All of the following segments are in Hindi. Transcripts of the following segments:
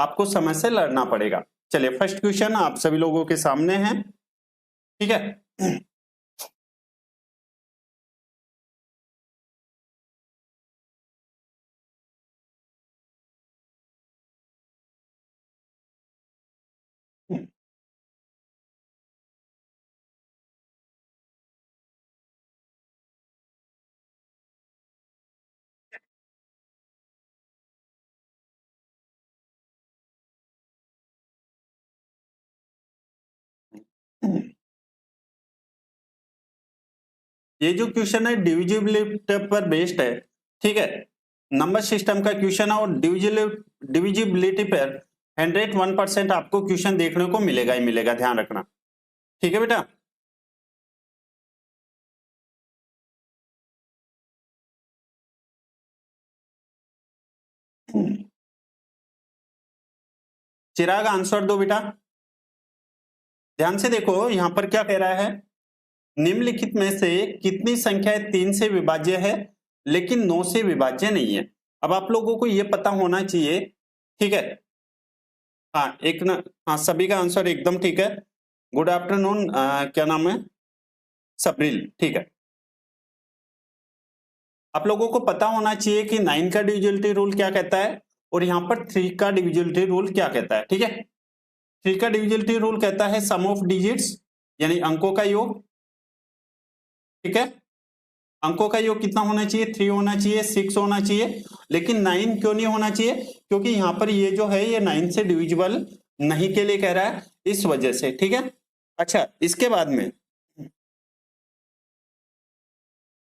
आपको समय से लड़ना पड़ेगा। चलिए फर्स्ट क्वेश्चन आप सभी लोगों के सामने है, ठीक है। ये जो क्वेश्चन है डिविजिबिलिटी पर बेस्ड है, ठीक है। नंबर सिस्टम का क्वेश्चन है और डिविजिबिलिटी पर 101% आपको क्वेश्चन देखने को मिलेगा ही मिलेगा, ध्यान रखना, ठीक है बेटा। चिराग आंसर दो बेटा, ध्यान से देखो यहां पर क्या कह रहा है, निम्नलिखित में से कितनी संख्या 3 से विभाज्य है लेकिन 9 से विभाज्य नहीं है। अब आप लोगों को यह पता होना चाहिए, ठीक है। हाँ एक ना, हाँ सभी का आंसर एकदम ठीक है। गुड आफ्टरनून, क्या नाम है, सब्रिल, ठीक है। आप लोगों को पता होना चाहिए कि 9 का डिविजिबिलिटी रूल क्या कहता है और यहाँ पर 3 का डिविजिबिलिटी रूल क्या कहता है, ठीक है। 3 का डिविजिबिलिटी रूल कहता है सम ऑफ डिजिट्स, यानी अंकों का योग, ठीक है। अंकों का योग कितना होना चाहिए, 3 होना चाहिए, 6 होना चाहिए, लेकिन 9 क्यों नहीं होना चाहिए, क्योंकि यहाँ पर ये जो है ये 9 से डिविजिबल नहीं के लिए कह रहा है, इस वजह से, ठीक है। अच्छा इसके बाद में,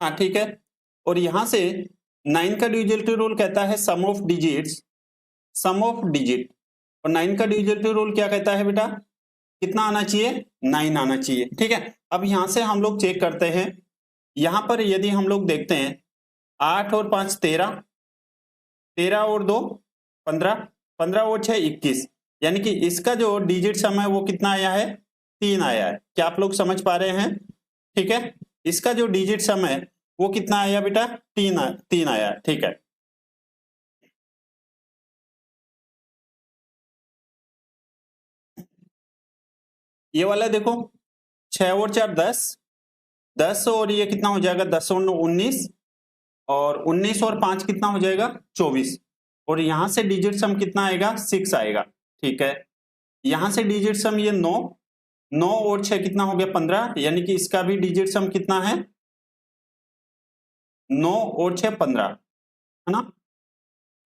हाँ ठीक है, और यहां से 9 का डिविजिबिलिटी रूल कहता है sum of digits, sum of digit, और 9 का डिविजिबिलिटी रूल क्या कहता है बेटा, कितना आना चाहिए, 9 आना चाहिए, ठीक है। अब यहां से हम लोग चेक करते हैं, यहां पर यदि हम लोग देखते हैं 8 और 5 13, 13 और 2 15, 15 और 6 21, यानी कि इसका जो डिजिट सम है वो कितना आया है, 3 आया है। क्या आप लोग समझ पा रहे हैं, ठीक है। इसका जो डिजिट सम है वो कितना आया बेटा, 3 आया, ठीक है। ये वाला देखो 6 और 4 10, 10 और ये कितना हो जाएगा, 10 और 9 19, और 19 और 5 कितना हो जाएगा, 24, और यहां से डिजिट सम कितना आएगा, 6 आएगा, ठीक है। यहां से डिजिट सम ये 9, 9 और 6 कितना हो गया, 15, यानी कि इसका भी डिजिट सम कितना है, 9 और 6 15, है ना।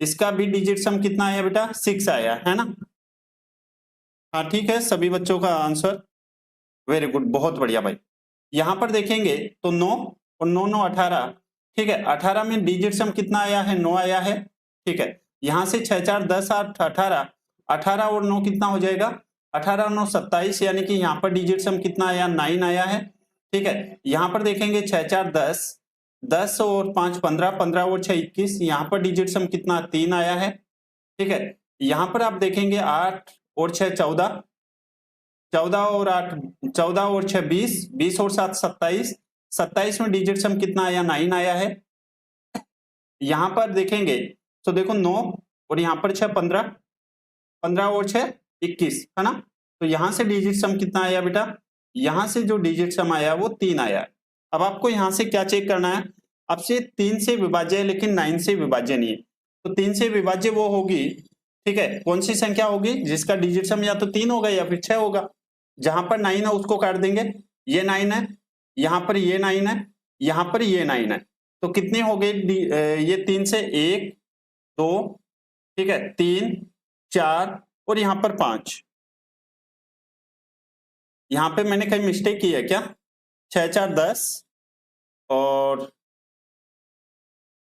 इसका भी डिजिट सम कितना आया बेटा, 6 आया है ना। हाँ ठीक है, सभी बच्चों का आंसर वेरी गुड, बहुत बढ़िया भाई। यहां पर देखेंगे तो 9 और 9 9 18, ठीक है। 18 में डिजिट सम कितना आया है, 9 आया है, ठीक है। यहां से 6 4 10 8 18, 18 और 9 कितना हो जाएगा, 18 और 9 27, यानी कि यहाँ पर डिजिट सम कितना आया, 9 आया है, ठीक है। यहां पर देखेंगे 6 4 10, 10 और 5 15, 15 और 6 21, यहाँ पर डिजिट सम कितना, 3 आया है, ठीक है। यहां पर आप देखेंगे 8 और 6 14, 14 और 8 14 और 6 20, 20 और 7 27, 27 में डिजिट सम कितना आया, 9 आया है। यहां पर देखेंगे तो देखो 9 और यहां पर 6 15, 15 और 6 21, है ना। तो यहां से डिजिट सम कितना आया बेटा, यहां से जो डिजिट सम आया वो 3 आया। अब आपको यहां से क्या चेक करना है, आपसे 3 से विभाज्य है लेकिन 9 से विभाज्य नहीं है, तो 3 से विभाज्य वो होगी, ठीक है, कौन सी संख्या होगी जिसका डिजिट सम या तो 3 होगा या फिर 6 होगा। जहां पर 9 है उसको काट देंगे, ये 9 है, यहां पर ये 9 है, यहां पर ये 9 है, तो कितने हो गए, ये 3 से 1 2, ठीक है, 3 4 और यहां पर 5। यहां पे मैंने कहीं मिस्टेक की है क्या, 6 4 10, और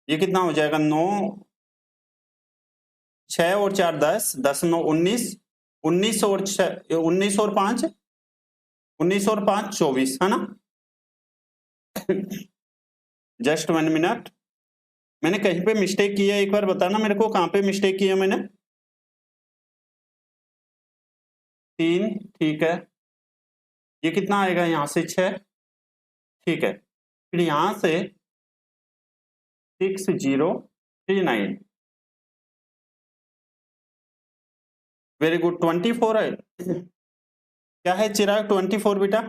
ये कितना हो जाएगा, 9, 6 और 4 10, 10 9 19, 19 और 6 19 और 5, 19 और 5 24, है ना। जस्ट 1 मिनट, मैंने कहीं पे मिस्टेक की है, एक बार बताना मेरे को कहां पे मिस्टेक की है मैंने। 3, ठीक है, ये कितना आएगा, यहां से 6, ठीक है, फिर यहां से 6039, वेरी गुड, 24 है। क्या है चिराग 24 बेटा?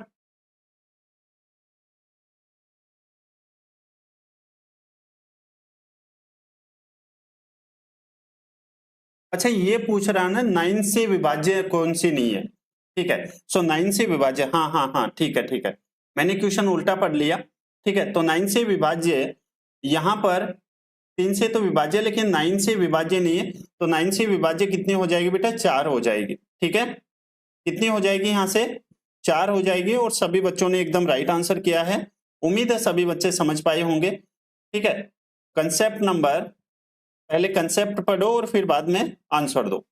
अच्छा ये पूछ रहा है ना 9 से विभाज्य कौन सी नहीं है, ठीक है। सो 9 से विभाज्य, हाँ हाँ हाँ ठीक है ठीक है, मैंने क्वेश्चन उल्टा पढ़ लिया, ठीक है। तो 9 से विभाज्य, यहाँ पर 3 से तो विभाज्य लेकिन 9 से विभाज्य नहीं है, तो 9 से विभाज्य कितनी हो जाएगी बेटा? 4 हो जाएगी, ठीक है। कितनी हो जाएगी यहाँ से? 4 हो जाएगी। और सभी बच्चों ने एकदम राइट आंसर किया है। उम्मीद है सभी बच्चे समझ पाए होंगे, ठीक है। कंसेप्ट नंबर, पहले कंसेप्ट पढ़ो और फिर बाद में आंसर दो।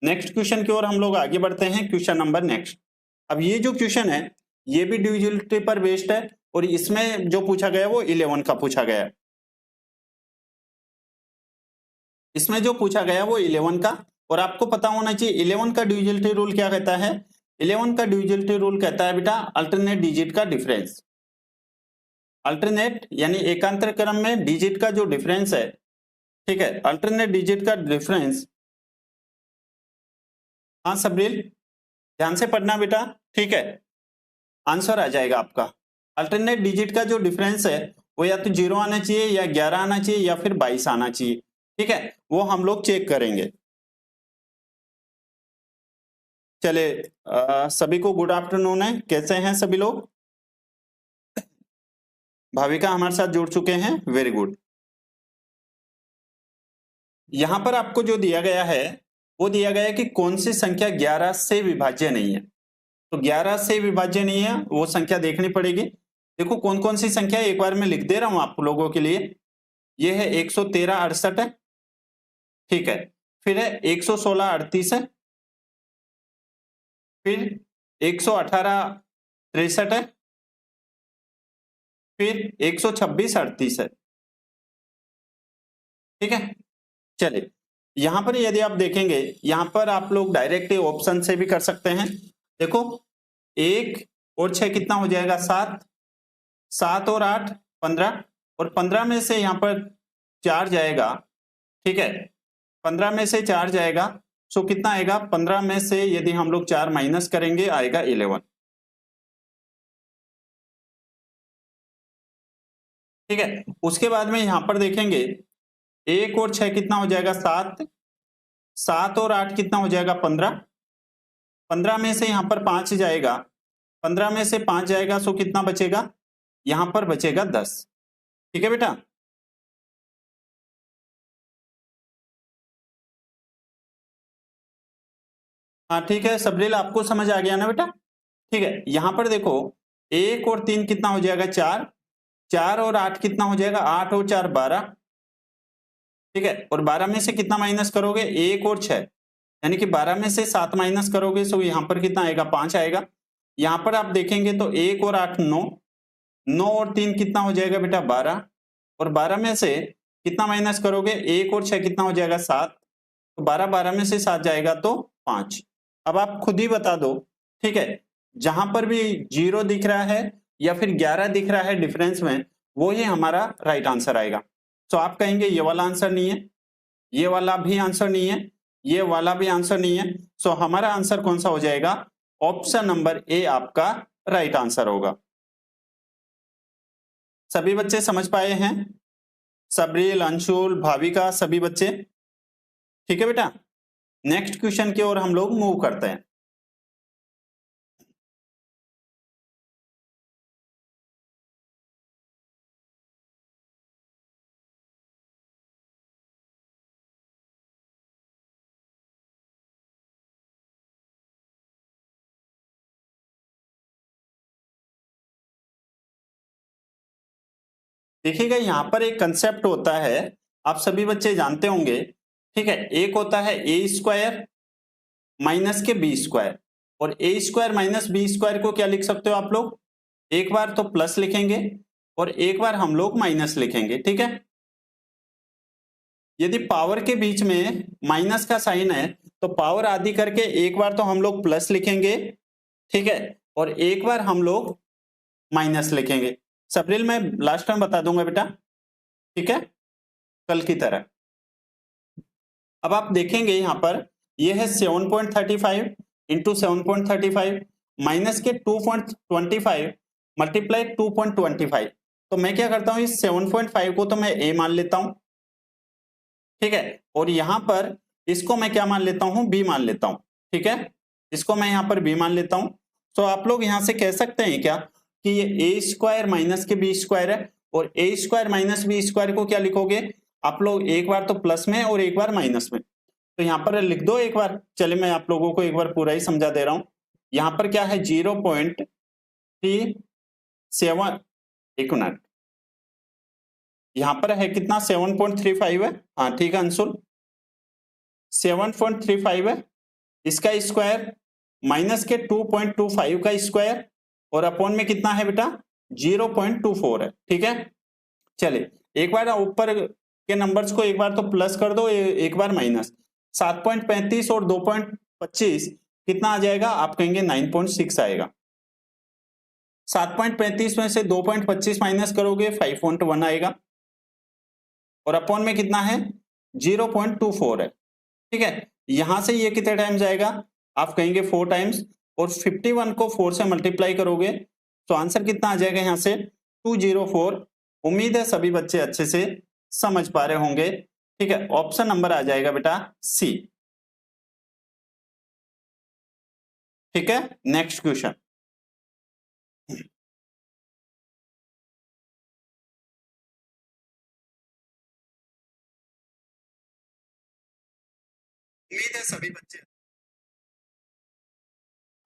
नेक्स्ट क्वेश्चन की ओर हम लोग आगे बढ़ते हैं। Question number next. अब ये जो क्वेश्चन है ये भी डिविजिबिलिटी पर बेस्ड है और इसमें जो पूछा गया वो 11 का पूछा गया। इसमें जो पूछा गया वो 11 का, और आपको पता होना चाहिए 11 का डिविजिबिलिटी रूल क्या कहता है। 11 का डिविजिबिलिटी रूल कहता है बेटा अल्टरनेट डिजिट का डिफरेंस। अल्टरनेट यानी एकांतर क्रम में डिजिट का जो डिफरेंस है, ठीक है, अल्टरनेट डिजिट का डिफरेंस। हाँ सबरील ध्यान से पढ़ना बेटा, ठीक है, आंसर आ जाएगा आपका। अल्टरनेट डिजिट का जो डिफरेंस है वो या तो 0 आना चाहिए या 11 आना चाहिए या फिर 22 आना चाहिए, ठीक है, वो हम लोग चेक करेंगे। चले सभी को गुड आफ्टरनून है, कैसे हैं सभी लोग? भाविका हमारे साथ जुड़ चुके हैं, वेरी गुड। यहां पर आपको जो दिया गया है वो दिया गया है कि कौन सी संख्या 11 से विभाज्य नहीं है। तो 11 से विभाज्य नहीं है वो संख्या देखनी पड़ेगी। देखो कौन कौन सी संख्या एक बार मैं लिख दे रहा हूं आप लोगों के लिए। ये है 113 68 है, ठीक है, फिर है 116 38 है, फिर 118 63 है, फिर 126 38 है, ठीक है। चलिए यहां पर यदि आप देखेंगे यहां पर आप लोग डायरेक्ट ऑप्शन से भी कर सकते हैं। देखो 1 और 6 कितना हो जाएगा? 7, 7 और 8 15, और 15 में से यहां पर 4 जाएगा, ठीक है, 15 में से 4 जाएगा, सो कितना आएगा? 15 में से यदि हम लोग 4 माइनस करेंगे आएगा 11, ठीक है। उसके बाद में यहां पर देखेंगे 1 और 6 कितना हो जाएगा? 7, 7 और 8 कितना हो जाएगा? 15, 15 में से यहां पर 5 जाएगा, 15 में से 5 जाएगा, सो कितना बचेगा? यहां पर बचेगा 10, ठीक है बेटा। हाँ ठीक है सबरील, आपको समझ आ गया ना बेटा, ठीक है। यहां पर देखो 1 और 3 कितना हो जाएगा? 4, 4 और 8 कितना हो जाएगा? 8 और 4 12, ठीक है, और 12 में से कितना माइनस करोगे? 1 और 6, यानी कि 12 में से 7 माइनस करोगे, सो यहां पर कितना आएगा? 5 आएगा। यहां पर आप देखेंगे तो 1 और 8 9, 9 और 3 कितना हो जाएगा बेटा? 12, और 12 में से कितना माइनस करोगे? 1 और 6 कितना हो जाएगा? 7, तो 12, 12 में से 7 जाएगा तो 5। अब आप खुद ही बता दो, ठीक है, जहां पर भी 0 दिख रहा है या फिर 11 दिख रहा है डिफरेंस में, वो ही हमारा राइट आंसर आएगा। तो आप कहेंगे ये वाला आंसर नहीं है, ये वाला भी आंसर नहीं है, ये वाला भी आंसर नहीं है, सो हमारा आंसर कौन सा हो जाएगा? ऑप्शन नंबर ए आपका राइट आंसर होगा। सभी बच्चे समझ पाए हैं? सबरील, अंशुल, भाविका, सभी बच्चे, ठीक है बेटा। नेक्स्ट क्वेश्चन की ओर हम लोग मूव करते हैं। देखिएगा यहां पर एक कंसेप्ट होता है, आप सभी बच्चे जानते होंगे, ठीक है। एक होता है ए स्क्वायर माइनस के बी स्क्वायर, और ए स्क्वायर माइनस बी स्क्वायर को क्या लिख सकते हो आप लोग? एक बार तो प्लस लिखेंगे और एक बार हम लोग माइनस लिखेंगे, ठीक है। यदि पावर के बीच में माइनस का साइन है तो पावर आदि करके एक बार तो हम लोग प्लस लिखेंगे, ठीक है, और एक बार हम लोग माइनस लिखेंगे। सप्रिल मैं लास्ट टाइम बता दूंगा बेटा, ठीक है, कल की तरह। अब आप देखेंगे यहां पर ये है 7.35 इंटू 7.35 माइनस के 2.25 मल्टीप्लाई 2.25। तो मैं क्या करता हूं, इस 7.5 को तो मैं a मान लेता हूं, ठीक है, और यहां पर इसको मैं क्या मान लेता हूं, b मान लेता हूं, ठीक है, इसको मैं यहां पर b मान लेता हूं। तो आप लोग यहां से कह सकते हैं क्या कि ये a स्क्वायर माइनस के b स्क्वायर है, और a square minus b square को क्या लिखोगे आप लोग, एक बार तो प्लस में और एक बार माइनस में, तो यहां पर लिख दो एक बार। चलिए मैं आप लोगों को एक बार पूरा ही समझा दे रहा हूं। यहां पर क्या है 0.37, एक मिनट, यहां पर है कितना 7.35 है, हाँ ठीक है अंशुल, 7.35 है, इसका स्क्वायर माइनस के 2.25 का स्क्वायर, और अपॉन में कितना है बेटा 0.24 है, ठीक है। चलिए एक बार ऊपर के नंबर्स को एक बार तो प्लस कर दो, एक बार माइनस, 7.35 और 2.25 कितना आ जाएगा, आप कहेंगे 9.6 आएगा। 7.35 में से 2.25 माइनस करोगे 5.1 आएगा, और अपॉन में कितना है 0.24 है, ठीक है। यहां से ये कितने टाइम्स आएगा, आप कहेंगे 4 टाइम्स, और 51 को 4 से मल्टीप्लाई करोगे तो आंसर कितना आ जाएगा यहां से 204। उम्मीद है सभी बच्चे अच्छे से समझ पा रहे होंगे, ठीक है। ऑप्शन नंबर आ जाएगा बेटा सी, ठीक है। नेक्स्ट क्वेश्चन, उम्मीद है सभी बच्चे,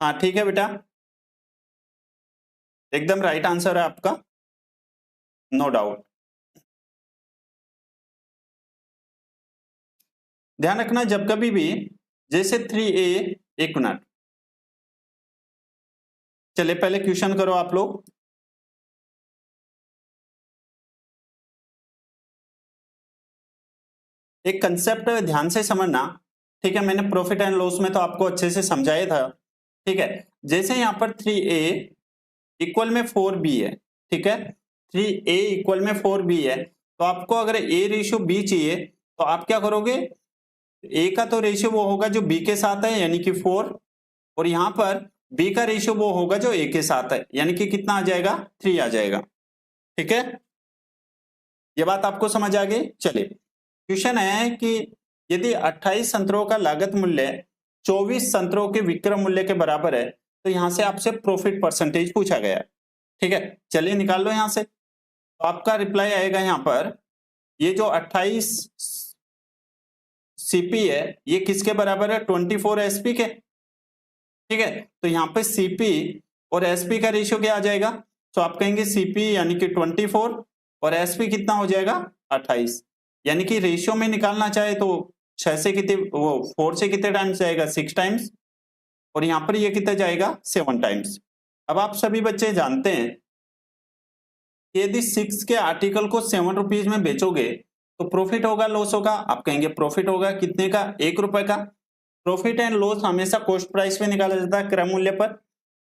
हाँ ठीक है बेटा, एकदम राइट आंसर है आपका, नो डाउट। ध्यान रखना जब कभी भी जैसे 3a, एक मिनट, चलिए पहले क्वेश्चन करो आप लोग। एक कंसेप्ट ध्यान से समझना, ठीक है, मैंने प्रॉफिट एंड लॉस में तो आपको अच्छे से समझाया था, ठीक है। जैसे यहाँ पर 3a इक्वल में 4b है, ठीक है, 3a इक्वल में 4b है, तो आपको अगर a रेशियो b चाहिए तो आप क्या करोगे, a का तो रेशियो वो होगा जो b के साथ है यानी कि 4, और यहाँ पर b का रेशियो वो होगा जो a के साथ है यानी कि कितना आ जाएगा 3 आ जाएगा, ठीक है। ये बात आपको समझ आ गई। चलिए क्वेश्चन है कि यदि 28 संतरों का लागत मूल्य 24 संतरों के विक्रय मूल्य के बराबर है, तो यहां से आपसे प्रॉफिट परसेंटेज पूछा गया है, ठीक है। चलिए निकाल लो यहां से, तो आपका रिप्लाई आएगा यहाँ पर, ये जो 28 सीपी है ये किसके बराबर है 24 एसपी के, ठीक है। तो यहाँ पे सीपी और एसपी का रेशियो क्या आ जाएगा, तो आप कहेंगे सीपी यानी कि 24 और एसपी कितना हो जाएगा 28, यानी कि रेशियो में निकालना चाहे तो 6 से कितने, वो 4 से कितने टाइम्स जाएगा 6 टाइम्स, और यहाँ पर ये कितना जाएगा 7 टाइम्स। अब आप सभी बच्चे जानते हैं कि यदि 6 के आर्टिकल को 7 रुपीज में बेचोगे तो प्रॉफिट होगा लॉस होगा, आप कहेंगे प्रॉफिट होगा कितने का 1 रुपए का। प्रॉफिट एंड लॉस हमेशा कॉस्ट प्राइस पे निकाला जाता है क्रय मूल्य पर,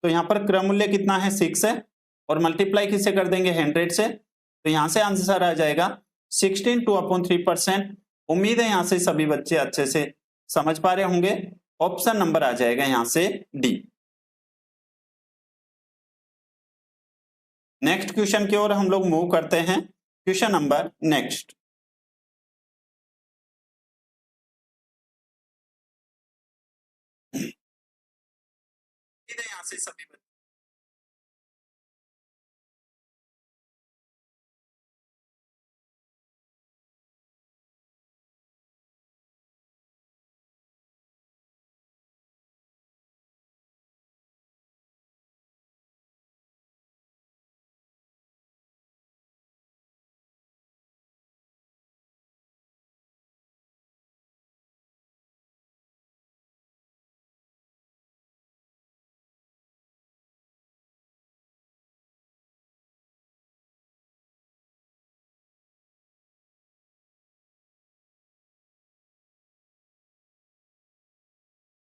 तो यहाँ पर क्रय मूल्य कितना है 6 है, और मल्टीप्लाई किससे कर देंगे 100 से, तो यहाँ से आंसर आ जाएगा 16/2/3%। उम्मीद है यहाँ से सभी बच्चे अच्छे से समझ पा रहे होंगे। ऑप्शन नंबर आ जाएगा यहाँ से डी। नेक्स्ट क्वेश्चन की ओर हम लोग मूव करते हैं, क्वेश्चन नंबर नेक्स्ट। यहाँ से सभी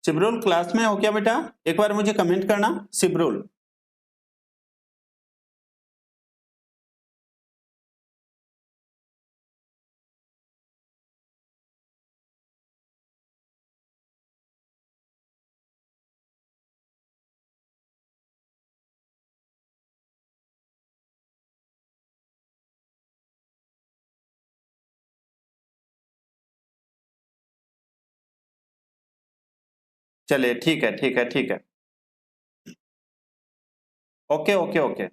सिब्रुल क्लास में हो क्या बेटा, एक बार मुझे कमेंट करना सिब्रुल। चलिए ठीक है ठीक है ठीक है, ओके ओके ओके।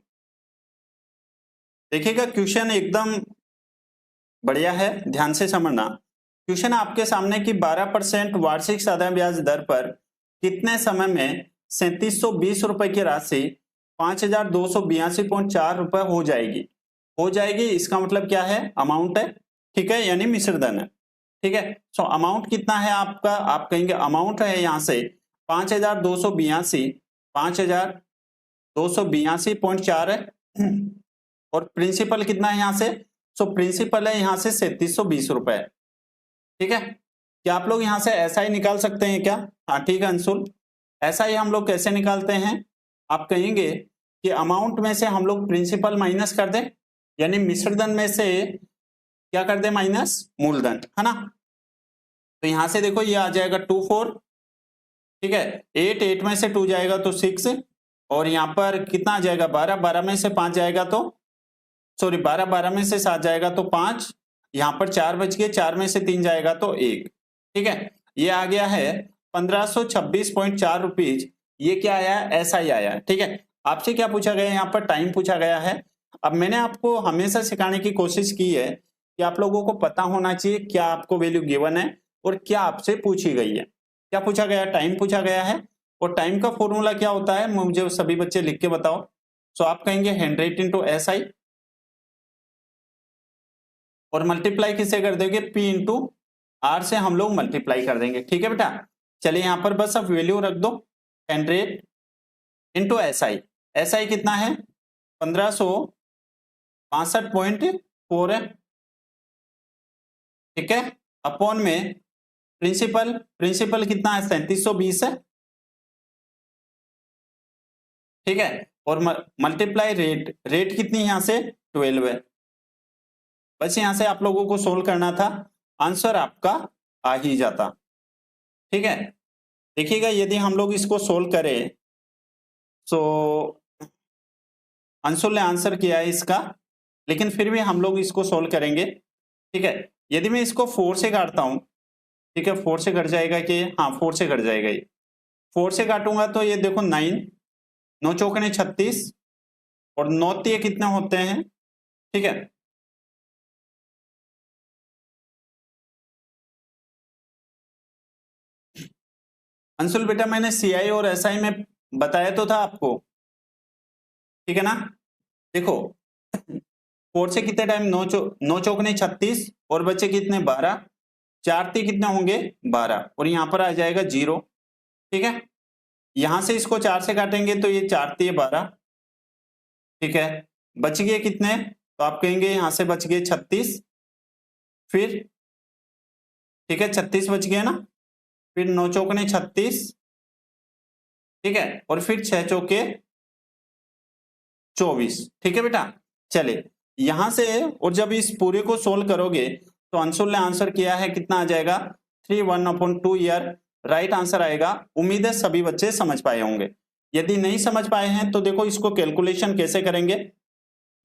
देखिएगा क्वेश्चन एकदम बढ़िया है, ध्यान से समझना। क्वेश्चन आपके सामने की 12% वार्षिक साधारण ब्याज दर पर कितने समय में 3720 रुपए की राशि 5282.4 रुपए हो जाएगी। हो जाएगी इसका मतलब क्या है, अमाउंट है, ठीक है, यानी मिश्रधन है, ठीक है। सो अमाउंट कितना है आपका, आप कहेंगे अमाउंट है यहाँ से 5282.4 है और प्रिंसिपल कितना है यहाँ से, सो प्रिंसिपल है यहाँ से 3720 रुपए, ठीक है। क्या आप लोग यहाँ से ऐसा ही निकाल सकते हैं क्या, हाँ ठीक है अंशुल, ऐसा ही हम लोग कैसे निकालते हैं, आप कहेंगे कि अमाउंट में से हम लोग प्रिंसिपल माइनस कर दें, यानी मिश्रधन में से क्या कर दें, माइनस मूलधन, है ना। तो यहां से देखो ये आ जाएगा 24, ठीक है, 8 में से 2 जाएगा तो 6, और यहाँ पर कितना आ जाएगा 12 में से 5 जाएगा तो सॉरी 12 में से 7 जाएगा तो 5, यहाँ पर 4 बच गए, 4 में से 3 जाएगा तो 1, ठीक है। ये आ गया है 1526.4 रुपीज, ये क्या आया, ऐसा ही आया, ठीक है। आपसे क्या पूछा गया, यहाँ पर टाइम पूछा गया है। अब मैंने आपको हमेशा सिखाने की कोशिश की है कि आप लोगों को पता होना चाहिए क्या आपको वैल्यू गिवन है और क्या आपसे पूछी गई है। क्या पूछा गया, टाइम पूछा गया है, और टाइम का फॉर्मूला क्या होता है, मुझे सभी बच्चे लिख के बताओ। सो आप कहेंगे 100 इंटू SI, और मल्टीप्लाई किससे कर देंगे, P इंटू R से हम लोग मल्टीप्लाई कर देंगे, ठीक है बेटा। चलिए यहाँ पर बस अब वैल्यू रख दो, 100 इंटू SI, SI कितना है 1562.4 है, ठीक है, अपॉन में प्रिंसिपल, प्रिंसिपल कितना है 3720 है, ठीक है, और मल्टीप्लाई रेट, रेट कितनी यहां से 12 है। बस यहां से आप लोगों को सोल्व करना था, आंसर आपका आ ही जाता, ठीक है। देखिएगा यदि हम लोग इसको सोल्व करें तो अंशुल ने आंसर किया है इसका, लेकिन फिर भी हम लोग इसको सोल्व करेंगे, ठीक है। यदि मैं इसको 4 से काटता हूं, ठीक है, 4 से कट जाएगा कि, हाँ 4 से कट जाएगा, ये 4 से काटूंगा तो ये देखो 9, 9 चौकने 36, और 9 तिये कितने होते हैं, ठीक है। अंशुल बेटा मैंने CI और SI में बताया तो था आपको, ठीक है ना। देखो 4 से कितने टाइम, 9 चौकने 36, और बचे कितने 12, 4 तिये कितने होंगे 12, और यहां पर आ जाएगा 0, ठीक है। यहां से इसको 4 से काटेंगे तो ये 4 तिये 12, ठीक है, बच गए कितने, तो आप कहेंगे यहां से बच गए 36, फिर ठीक है 36 बच गए ना, फिर 9 चौकने 36, ठीक है, और फिर 6 चौके 24, ठीक है बेटा। चले यहां से, और जब इस पूरे को सोल्व करोगे तो अंशुल ने आंसर किया है कितना आ जाएगा 3/1/2 ईयर, राइट आंसर आएगा। उम्मीद है सभी बच्चे समझ पाए होंगे, यदि नहीं समझ पाए हैं तो देखो इसको कैलकुलेशन कैसे करेंगे।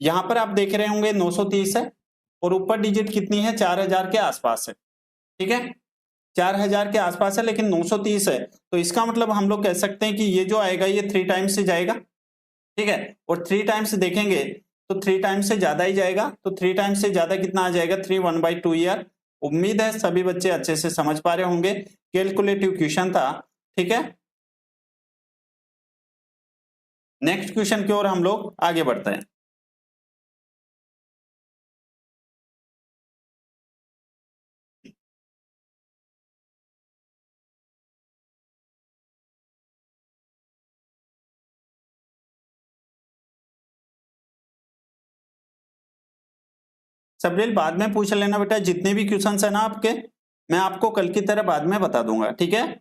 यहां पर आप देख रहे होंगे 930 है, और ऊपर डिजिट कितनी है 4000 के आसपास है, ठीक है, 4000 के आसपास है, लेकिन 930 है, तो इसका मतलब हम लोग कह सकते हैं कि ये जो आएगा ये 3 टाइम्स से जाएगा, ठीक है, और 3 टाइम्स देखेंगे तो 3 टाइम्स से ज्यादा ही जाएगा, तो 3 टाइम्स से ज्यादा कितना आ जाएगा 3/1/2 ईयर। उम्मीद है सभी बच्चे अच्छे से समझ पा रहे होंगे, कैलकुलेटिव क्वेश्चन था, ठीक है। नेक्स्ट क्वेश्चन की ओर हम लोग आगे बढ़ते हैं। सबरील बाद में पूछ लेना बेटा, जितने भी क्वेश्चन है ना आपके, मैं आपको कल की तरह बाद में बता दूंगा, ठीक है।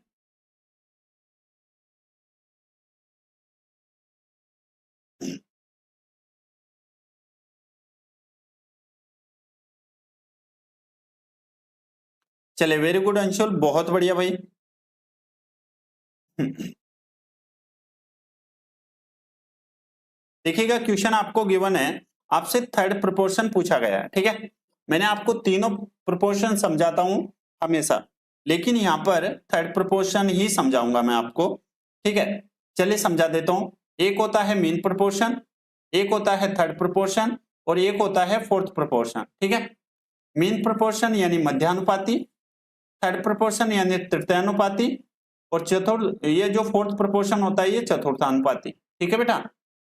चले वेरी गुड अंशुल, बहुत बढ़िया भाई। देखिएगा क्वेश्चन आपको गिवन है, आपसे थर्ड प्रोपोर्शन पूछा गया है, ठीक है। मैंने आपको तीनों प्रोपोर्शन समझाता हूं हमेशा, लेकिन यहाँ पर थर्ड प्रोपोर्शन ही समझाऊंगा मैं आपको, ठीक है। चलिए समझा देता हूं। एक होता है मीन प्रोपोर्शन, एक होता है थर्ड प्रोपोर्शन और एक होता है फोर्थ प्रोपोर्शन, ठीक है। मीन प्रोपोर्शन यानी मध्यानुपाती, थर्ड प्रोपोर्शन यानी तृतीयानुपाती और चतुर्थ, ये जो फोर्थ प्रोपोर्शन होता है ये चतुर्थानुपाती, ठीक है बेटा।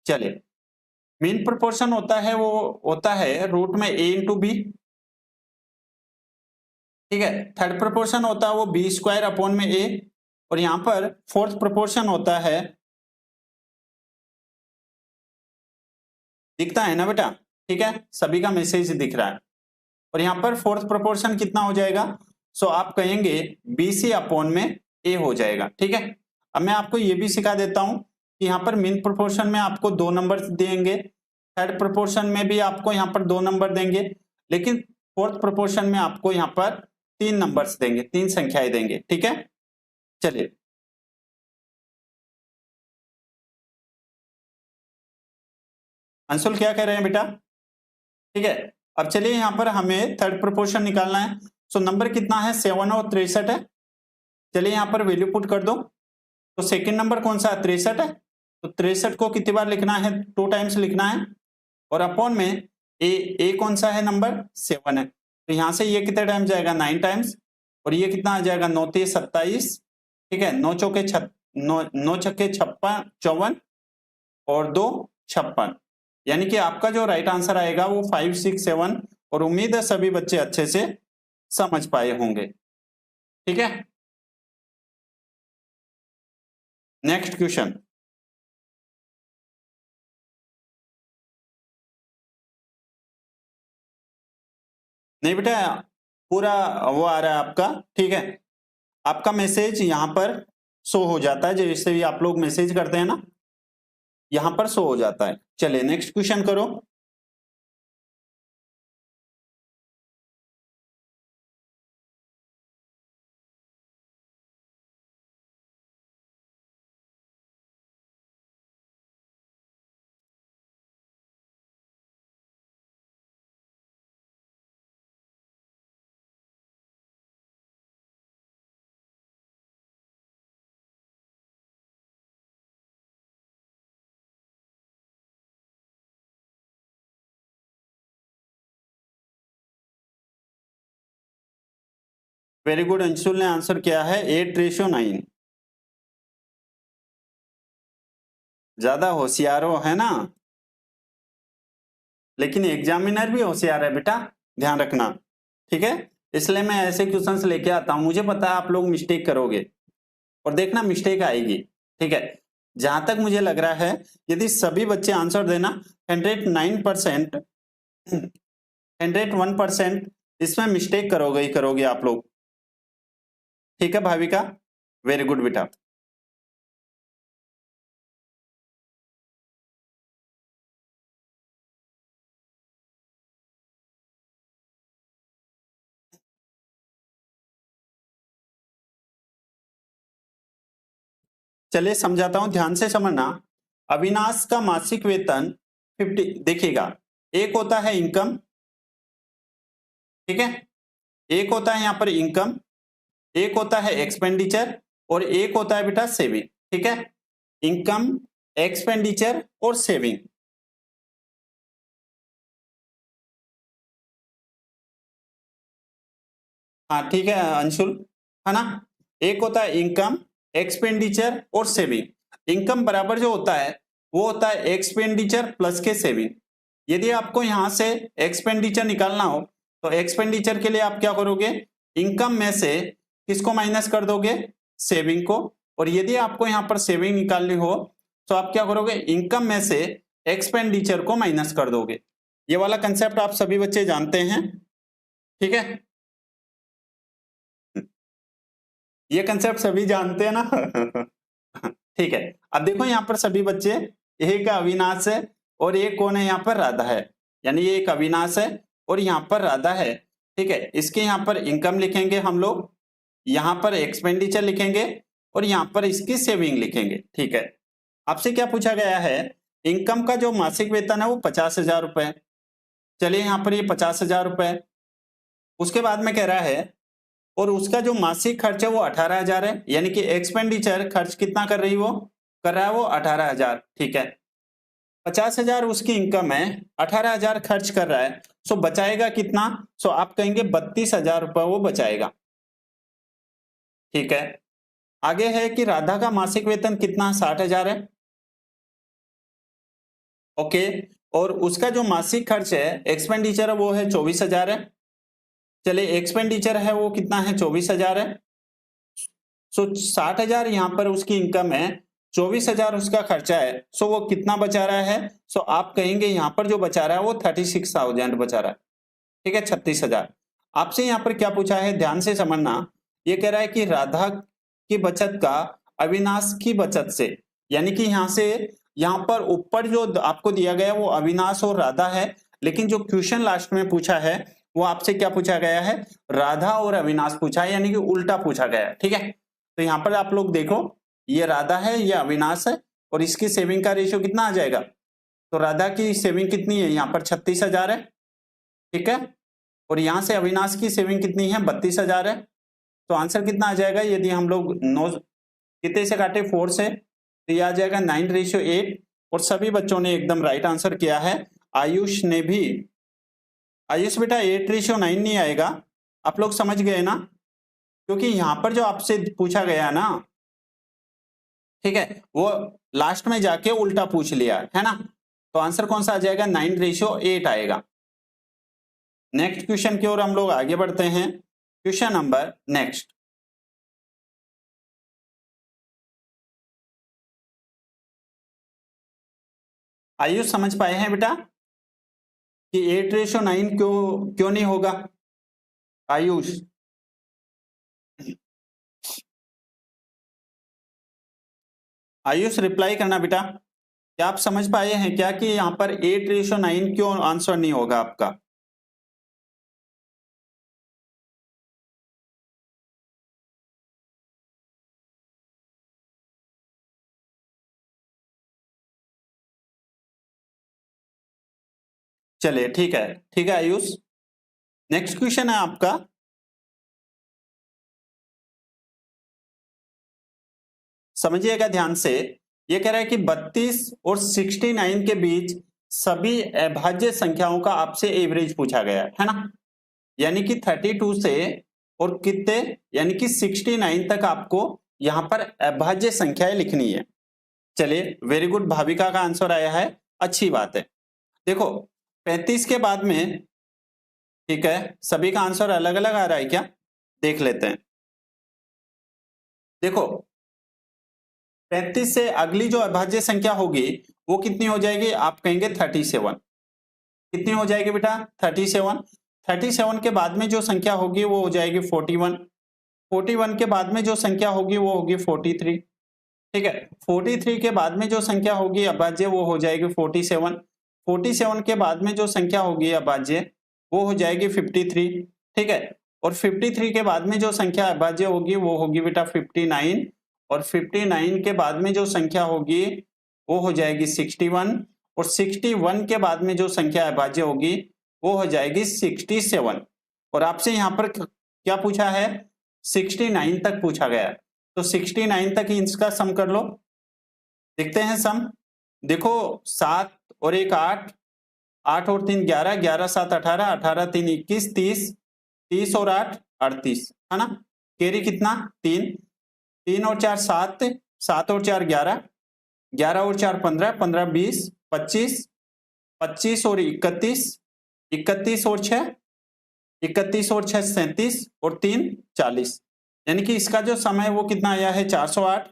चलिए, मीन प्रोपोर्शन होता है वो होता है रूट में a इंटू बी, ठीक है। थर्ड प्रोपोर्शन होता है वो बी स्क्वायर अपॉन में a, और यहां पर फोर्थ प्रोपोर्शन होता है, दिखता है ना बेटा, ठीक है, सभी का मैसेज दिख रहा है। और यहाँ पर फोर्थ प्रोपोर्शन कितना हो जाएगा, सो आप कहेंगे बी सी अपॉन में ए हो जाएगा, ठीक है। अब मैं आपको ये भी सिखा देता हूं कि यहाँ पर मीन प्रोपोर्शन में आपको 2 नंबर देंगे, थर्ड प्रोपोर्शन में भी आपको यहाँ पर 2 नंबर देंगे, लेकिन फोर्थ प्रोपोर्शन में आपको यहाँ पर 3 नंबर्स देंगे, 3 संख्याएं देंगे, ठीक है। चलिए, अंशुल क्या कह रहे हैं बेटा, ठीक है। अब चलिए यहाँ पर हमें थर्ड प्रोपोर्शन निकालना है। सो नंबर कितना है, 7 और 63 है। चलिए यहाँ पर वैल्यू पुट कर दो। तो सेकंड नंबर कौन सा है, 63 है। तो 63 को कितनी बार लिखना है, 2 टाइम्स लिखना है, और अपॉन में ए कौन सा है नंबर, 7 है। तो यहाँ से ये कितने टाइम्स जाएगा, 9 टाइम्स, और ये कितना आ जाएगा, 9 3 27, ठीक है। 9 चौके 56 54 और 2 56, यानी कि आपका जो राइट आंसर आएगा वो 5 6 7, और उम्मीद है सभी बच्चे अच्छे से समझ पाए होंगे, ठीक है। नेक्स्ट क्वेश्चन, नहीं बेटा पूरा वो आ रहा है आपका, ठीक है। आपका मैसेज यहाँ पर शो हो जाता है, जैसे भी आप लोग मैसेज करते हैं ना, यहां पर शो हो जाता है। चलिए नेक्स्ट क्वेश्चन करो। वेरी गुड, अंशुल ने आंसर किया है 8:9। ज्यादा होशियार हो, है ना, लेकिन एग्जामिनर भी होशियार है बेटा, ध्यान रखना, ठीक है। इसलिए मैं ऐसे क्वेश्चंस लेके आता हूं, मुझे पता है आप लोग मिस्टेक करोगे, और देखना मिस्टेक आएगी, ठीक है। जहां तक मुझे लग रहा है, यदि सभी बच्चे आंसर देना 109%, 101%, इसमें मिस्टेक करोगे ही करोगे आप लोग, ठीक है भाविका, वेरी गुड बेटा। चलिए समझाता हूं, ध्यान से समझना। अविनाश का मासिक वेतन 50, देखिएगा, एक होता है इनकम, ठीक है, एक होता है यहां पर इनकम, एक होता है एक्सपेंडिचर, और एक होता है बेटा सेविंग, ठीक है। इनकम, एक्सपेंडिचर और सेविंग, हाँ ठीक है अंशुल, है ना। एक होता है इनकम, एक्सपेंडिचर और सेविंग। इनकम बराबर जो होता है वो होता है एक्सपेंडिचर प्लस के सेविंग। यदि आपको यहां से एक्सपेंडिचर निकालना हो तो एक्सपेंडिचर के लिए आप क्या करोगे, इनकम में से किसको माइनस कर दोगे, सेविंग को। और यदि आपको यहाँ पर सेविंग निकालनी हो तो आप क्या करोगे, इनकम में से एक्सपेंडिचर को माइनस कर दोगे। ये वाला कंसेप्ट आप सभी बच्चे जानते हैं, ठीक है, ये कंसेप्ट सभी जानते हैं ना। ठीक है। अब देखो यहाँ पर सभी बच्चे, एक अविनाश है और एक कौन है यहाँ पर, राधा है, यानी ये एक अविनाश है और यहाँ पर राधा है, ठीक है। इसके यहाँ पर इनकम लिखेंगे हम लोग, यहाँ पर एक्सपेंडिचर लिखेंगे और यहाँ पर इसकी सेविंग लिखेंगे, ठीक है। आपसे क्या पूछा गया है, इनकम का जो मासिक वेतन है वो 50,000 रुपए, चलिए यहाँ पर ये 50,000 रुपए। उसके बाद में कह रहा है और उसका जो मासिक खर्च है वो 18,000 है, यानी कि एक्सपेंडिचर खर्च कितना कर रही वो कर रहा है वो 18,000। ठीक है, 50,000 उसकी इनकम है, 18,000 खर्च कर रहा है, सो बचाएगा कितना? सो आप कहेंगे 32,000 रुपए वो बचाएगा। ठीक है, आगे है कि राधा का मासिक वेतन कितना? 60,000 है। ओके, और उसका जो मासिक खर्च है एक्सपेंडिचर वो है 24,000 है। चलिए, एक्सपेंडिचर है वो कितना है? 24,000 है। सो 60,000 यहाँ पर उसकी इनकम है, 24,000 उसका खर्चा है, सो वो कितना बचा रहा है? सो आप कहेंगे यहाँ पर जो बचा रहा है वो 36,000 बचा रहा है। ठीक है, 36,000। आपसे यहाँ पर क्या पूछा है, ध्यान से समझना। ये कह रहा है कि राधा की बचत का अविनाश की बचत से, यानी कि यहाँ पर ऊपर जो आपको दिया गया वो अविनाश और राधा है, लेकिन जो क्वेश्चन लास्ट में पूछा है वो आपसे क्या पूछा गया है? राधा और अविनाश पूछा है, यानी कि उल्टा पूछा गया है। ठीक है, तो यहाँ पर आप लोग देखो, ये राधा है, ये अविनाश है, और इसकी सेविंग का रेशियो कितना आ जाएगा? तो राधा की सेविंग कितनी है? यहाँ पर 36,000 है। ठीक है, और यहां से अविनाश की सेविंग कितनी है? 32,000 है। तो आंसर कितना आ जाएगा? यदि हम लोग 9 कितने से काटे? 4 से, तो ये आ जाएगा 9:8। और सभी बच्चों ने एकदम राइट आंसर किया है। आयुष ने भी। आयुष बेटा 8:9 नहीं आएगा, आप लोग समझ गए ना? क्योंकि यहां पर जो आपसे पूछा गया ना, ठीक है, वो लास्ट में जाके उल्टा पूछ लिया है ना, तो आंसर कौन सा आ जाएगा? 9:8 आएगा। नेक्स्ट क्वेश्चन की ओर हम लोग आगे बढ़ते हैं। Question number next. आयुष समझ पाए हैं बेटा कि 8:9 क्यों क्यों नहीं होगा? आयुष, आयुष रिप्लाई करना बेटा। क्या आप समझ पाए हैं क्या कि यहाँ पर 8:9 क्यों आंसर नहीं होगा आपका? चलिए, ठीक है आयुष। नेक्स्ट क्वेश्चन है आपका। समझिएगा ध्यान से। ये कह रहा है कि 32 और 69 के बीच सभी अभाज्य संख्याओं का आपसे एवरेज पूछा गया है ना? यानी कि 32 से और कितने, यानी कि 69 तक आपको यहां पर अभाज्य संख्याएं लिखनी है। चलिए, वेरी गुड, भाविका का आंसर आया है, अच्छी बात है। देखो, 35 के बाद में, ठीक है, सभी का आंसर अलग अलग आ रहा है क्या? देख लेते हैं। देखो, 35 से अगली जो अभाज्य संख्या होगी वो कितनी हो जाएगी? आप कहेंगे 37। कितनी हो जाएगी बेटा? 37। 37 के बाद में जो संख्या होगी वो हो जाएगी 41। 41 के बाद में जो संख्या होगी वो होगी 43। ठीक है, 43 के बाद में जो संख्या होगी अभाज्य वो हो जाएगी 47। 47 के बाद में जो संख्या होगी अभाज्य वो हो जाएगी 53। ठीक है, और 53 के बाद में जो संख्या अभाज्य होगी वो होगी बेटा 59। और 59 के बाद में जो संख्या होगी वो हो जाएगी 61। और 61 के बाद में जो संख्या अभाज्य होगी वो हो जाएगी 67। और आपसे यहाँ पर क्या पूछा है? 69 तक पूछा गया है, तो 69 तक ही इसका सम कर लो। देखते हैं सम। देखो, 7 और 1 8, 8 और 3 11, 11 7 18, 18 3 21, 30, 30 और 8 38, है ना? कैरी कितना? 3, 3 और 4 7, 7 और 4 11, 11 और 4 15, 15 20 25, 25 और 31, 31 और 6, 31 और 6 37, और 3 40। यानी कि इसका जो समय है वो कितना आया है? 408।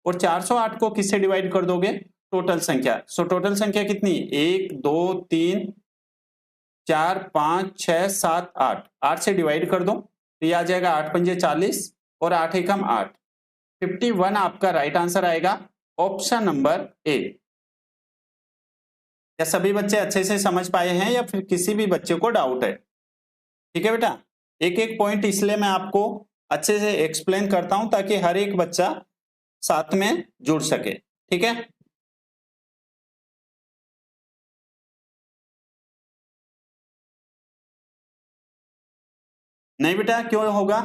और 408 को किससे डिवाइड कर दोगे? टोटल संख्या। सो टोटल संख्या कितनी? 1 2 3 4 5 6 7 8, 8 से डिवाइड कर दो तो ये आ जाएगा 8 पंजे 40 और 8 एकम 8, 51 आपका राइट आंसर आएगा, ऑप्शन नंबर ए। क्या सभी बच्चे अच्छे से समझ पाए हैं या फिर किसी भी बच्चे को डाउट है? ठीक है बेटा, एक एक पॉइंट इसलिए मैं आपको अच्छे से एक्सप्लेन करता हूं ताकि हर एक बच्चा साथ में जुड़ सके। ठीक है, नहीं बेटा क्यों होगा?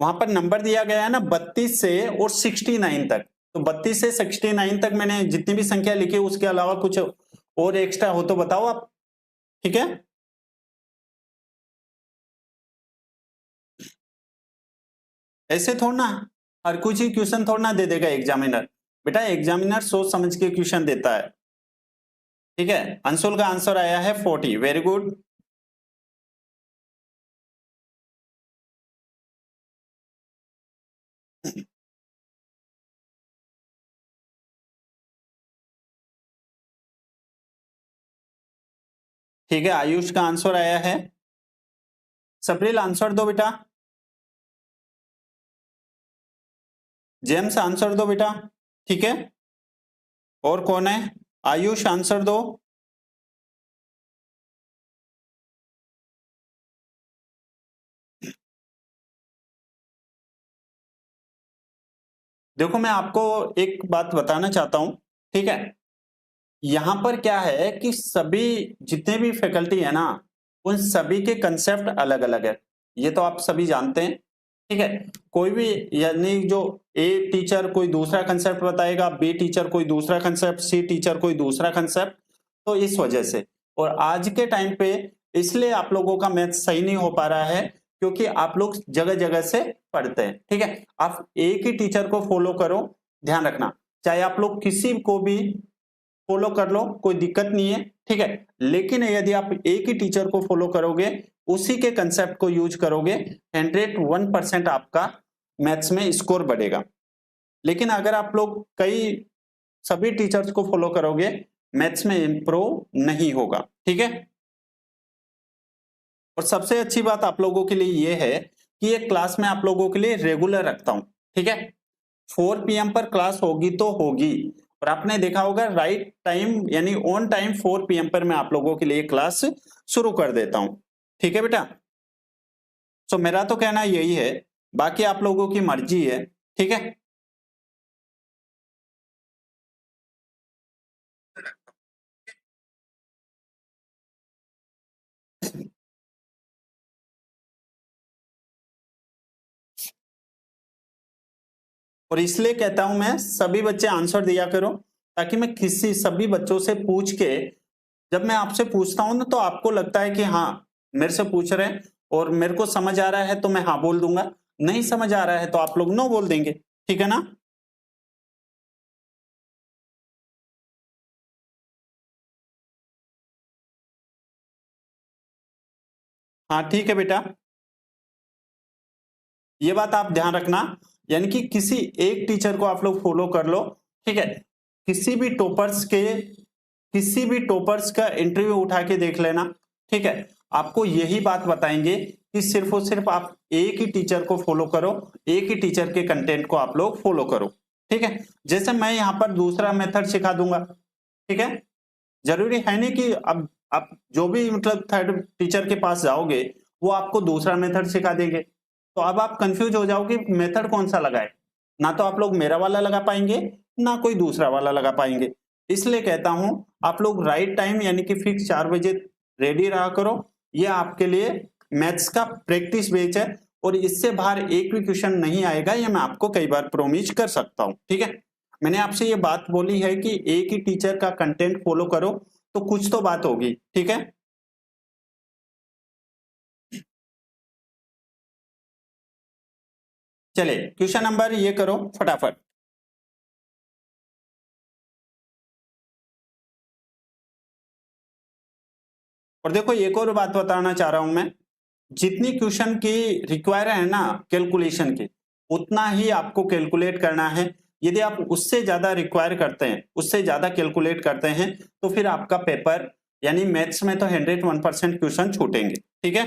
वहां पर नंबर दिया गया है ना 32 से और 69 तक, तो 32 से 69 तक मैंने जितनी भी संख्या लिखी है उसके अलावा कुछ और एक्स्ट्रा हो तो बताओ आप, ठीक है। ऐसे थोड़ा ना हर कुछ ही क्वेश्चन थोड़ा ना दे देगा एग्जामिनर, बेटा एग्जामिनर सोच समझ के क्वेश्चन देता है, ठीक है। अंशुल का आंसर आया है 40, वेरी गुड। ठीक है, आयुष का आंसर आया है। सप्रिल आंसर दो बेटा। जेम्स आंसर दो बेटा, ठीक है। और कौन है? आयुष आंसर दो। देखो मैं आपको एक बात बताना चाहता हूं, ठीक है। यहां पर क्या है कि सभी जितने भी फैकल्टी है ना उन सभी के कंसेप्ट अलग अलग है, ये तो आप सभी जानते हैं, ठीक है। कोई भी यानी जो ए टीचर कोई दूसरा कंसेप्ट बताएगा, बी टीचर कोई दूसरा कंसेप्ट, सी टीचर कोई दूसरा कंसेप्ट, तो इस वजह से और आज के टाइम पे इसलिए आप लोगों का मैथ सही नहीं हो पा रहा है क्योंकि आप लोग जगह जगह से पढ़ते हैं, ठीक है। आप एक ही टीचर को फॉलो करो, ध्यान रखना, चाहे आप लोग किसी को भी फॉलो कर लो कोई दिक्कत नहीं है, ठीक है। लेकिन यदि आप एक ही टीचर को फॉलो करोगे, उसी के कंसेप्ट को यूज करोगे, 101% आपका मैथ्स में स्कोर बढ़ेगा। लेकिन अगर आप लोग कई सभी टीचर्स को फॉलो करोगे, मैथ्स में इंप्रूव नहीं होगा, ठीक है। और सबसे अच्छी बात आप लोगों के लिए यह है कि ये क्लास में आप लोगों के लिए रेगुलर रखता हूं, ठीक है। 4 PM पर क्लास होगी तो होगी, और आपने देखा होगा राइट टाइम यानी ऑन टाइम 4 PM पर मैं आप लोगों के लिए क्लास शुरू कर देता हूं, ठीक है बेटा। सो मेरा तो कहना यही है, बाकी आप लोगों की मर्जी है, ठीक है। और इसलिए कहता हूं मैं सभी बच्चे आंसर दिया करो, ताकि मैं किसी सभी बच्चों से पूछ के, जब मैं आपसे पूछता हूं ना तो आपको लगता है कि हाँ मेरे से पूछ रहे हैं और मेरे को समझ आ रहा है तो मैं हाँ बोल दूंगा, नहीं समझ आ रहा है तो आप लोग नो बोल देंगे, ठीक है ना। हाँ ठीक है बेटा, ये बात आप ध्यान रखना, यानी कि किसी एक टीचर को आप लोग फॉलो कर लो, ठीक है। किसी भी टॉपर्स के किसी भी टॉपर्स का इंटरव्यू उठा के देख लेना, ठीक है। आपको यही बात बताएंगे कि सिर्फ और सिर्फ आप एक ही टीचर को फॉलो करो, एक ही टीचर के कंटेंट को आप लोग फॉलो करो, ठीक है। जैसे मैं यहाँ पर दूसरा मेथड सिखा दूंगा, ठीक है। जरूरी है नहीं कि अब आप जो भी मतलब थर्ड टीचर के पास जाओगे वो आपको दूसरा मेथड सिखा देंगे, तो अब आप कंफ्यूज हो जाओगे मेथड कौन सा लगाए, ना तो आप लोग मेरा वाला लगा पाएंगे ना कोई दूसरा वाला लगा पाएंगे। इसलिए कहता हूं आप लोग राइट टाइम यानी कि फिक्स 4 बजे रेडी रहा करो, ये आपके लिए मैथ्स का प्रैक्टिस बेच है, और इससे बाहर एक भी क्वेश्चन नहीं आएगा, ये मैं आपको कई बार प्रोमिस कर सकता हूं, ठीक है। मैंने आपसे ये बात बोली है कि एक ही टीचर का कंटेंट फॉलो करो तो कुछ तो बात होगी, ठीक है। चलिए क्वेश्चन नंबर ये करो फटाफट। और देखो एक और बात बताना चाह रहा हूं मैं, जितनी क्वेश्चन की रिक्वायर है ना कैलकुलेशन की, उतना ही आपको कैलकुलेट करना है। यदि आप उससे ज्यादा रिक्वायर करते हैं, उससे ज्यादा कैलकुलेट करते हैं, तो फिर आपका पेपर यानी मैथ्स में तो 101% क्वेश्चन छूटेंगे, ठीक है।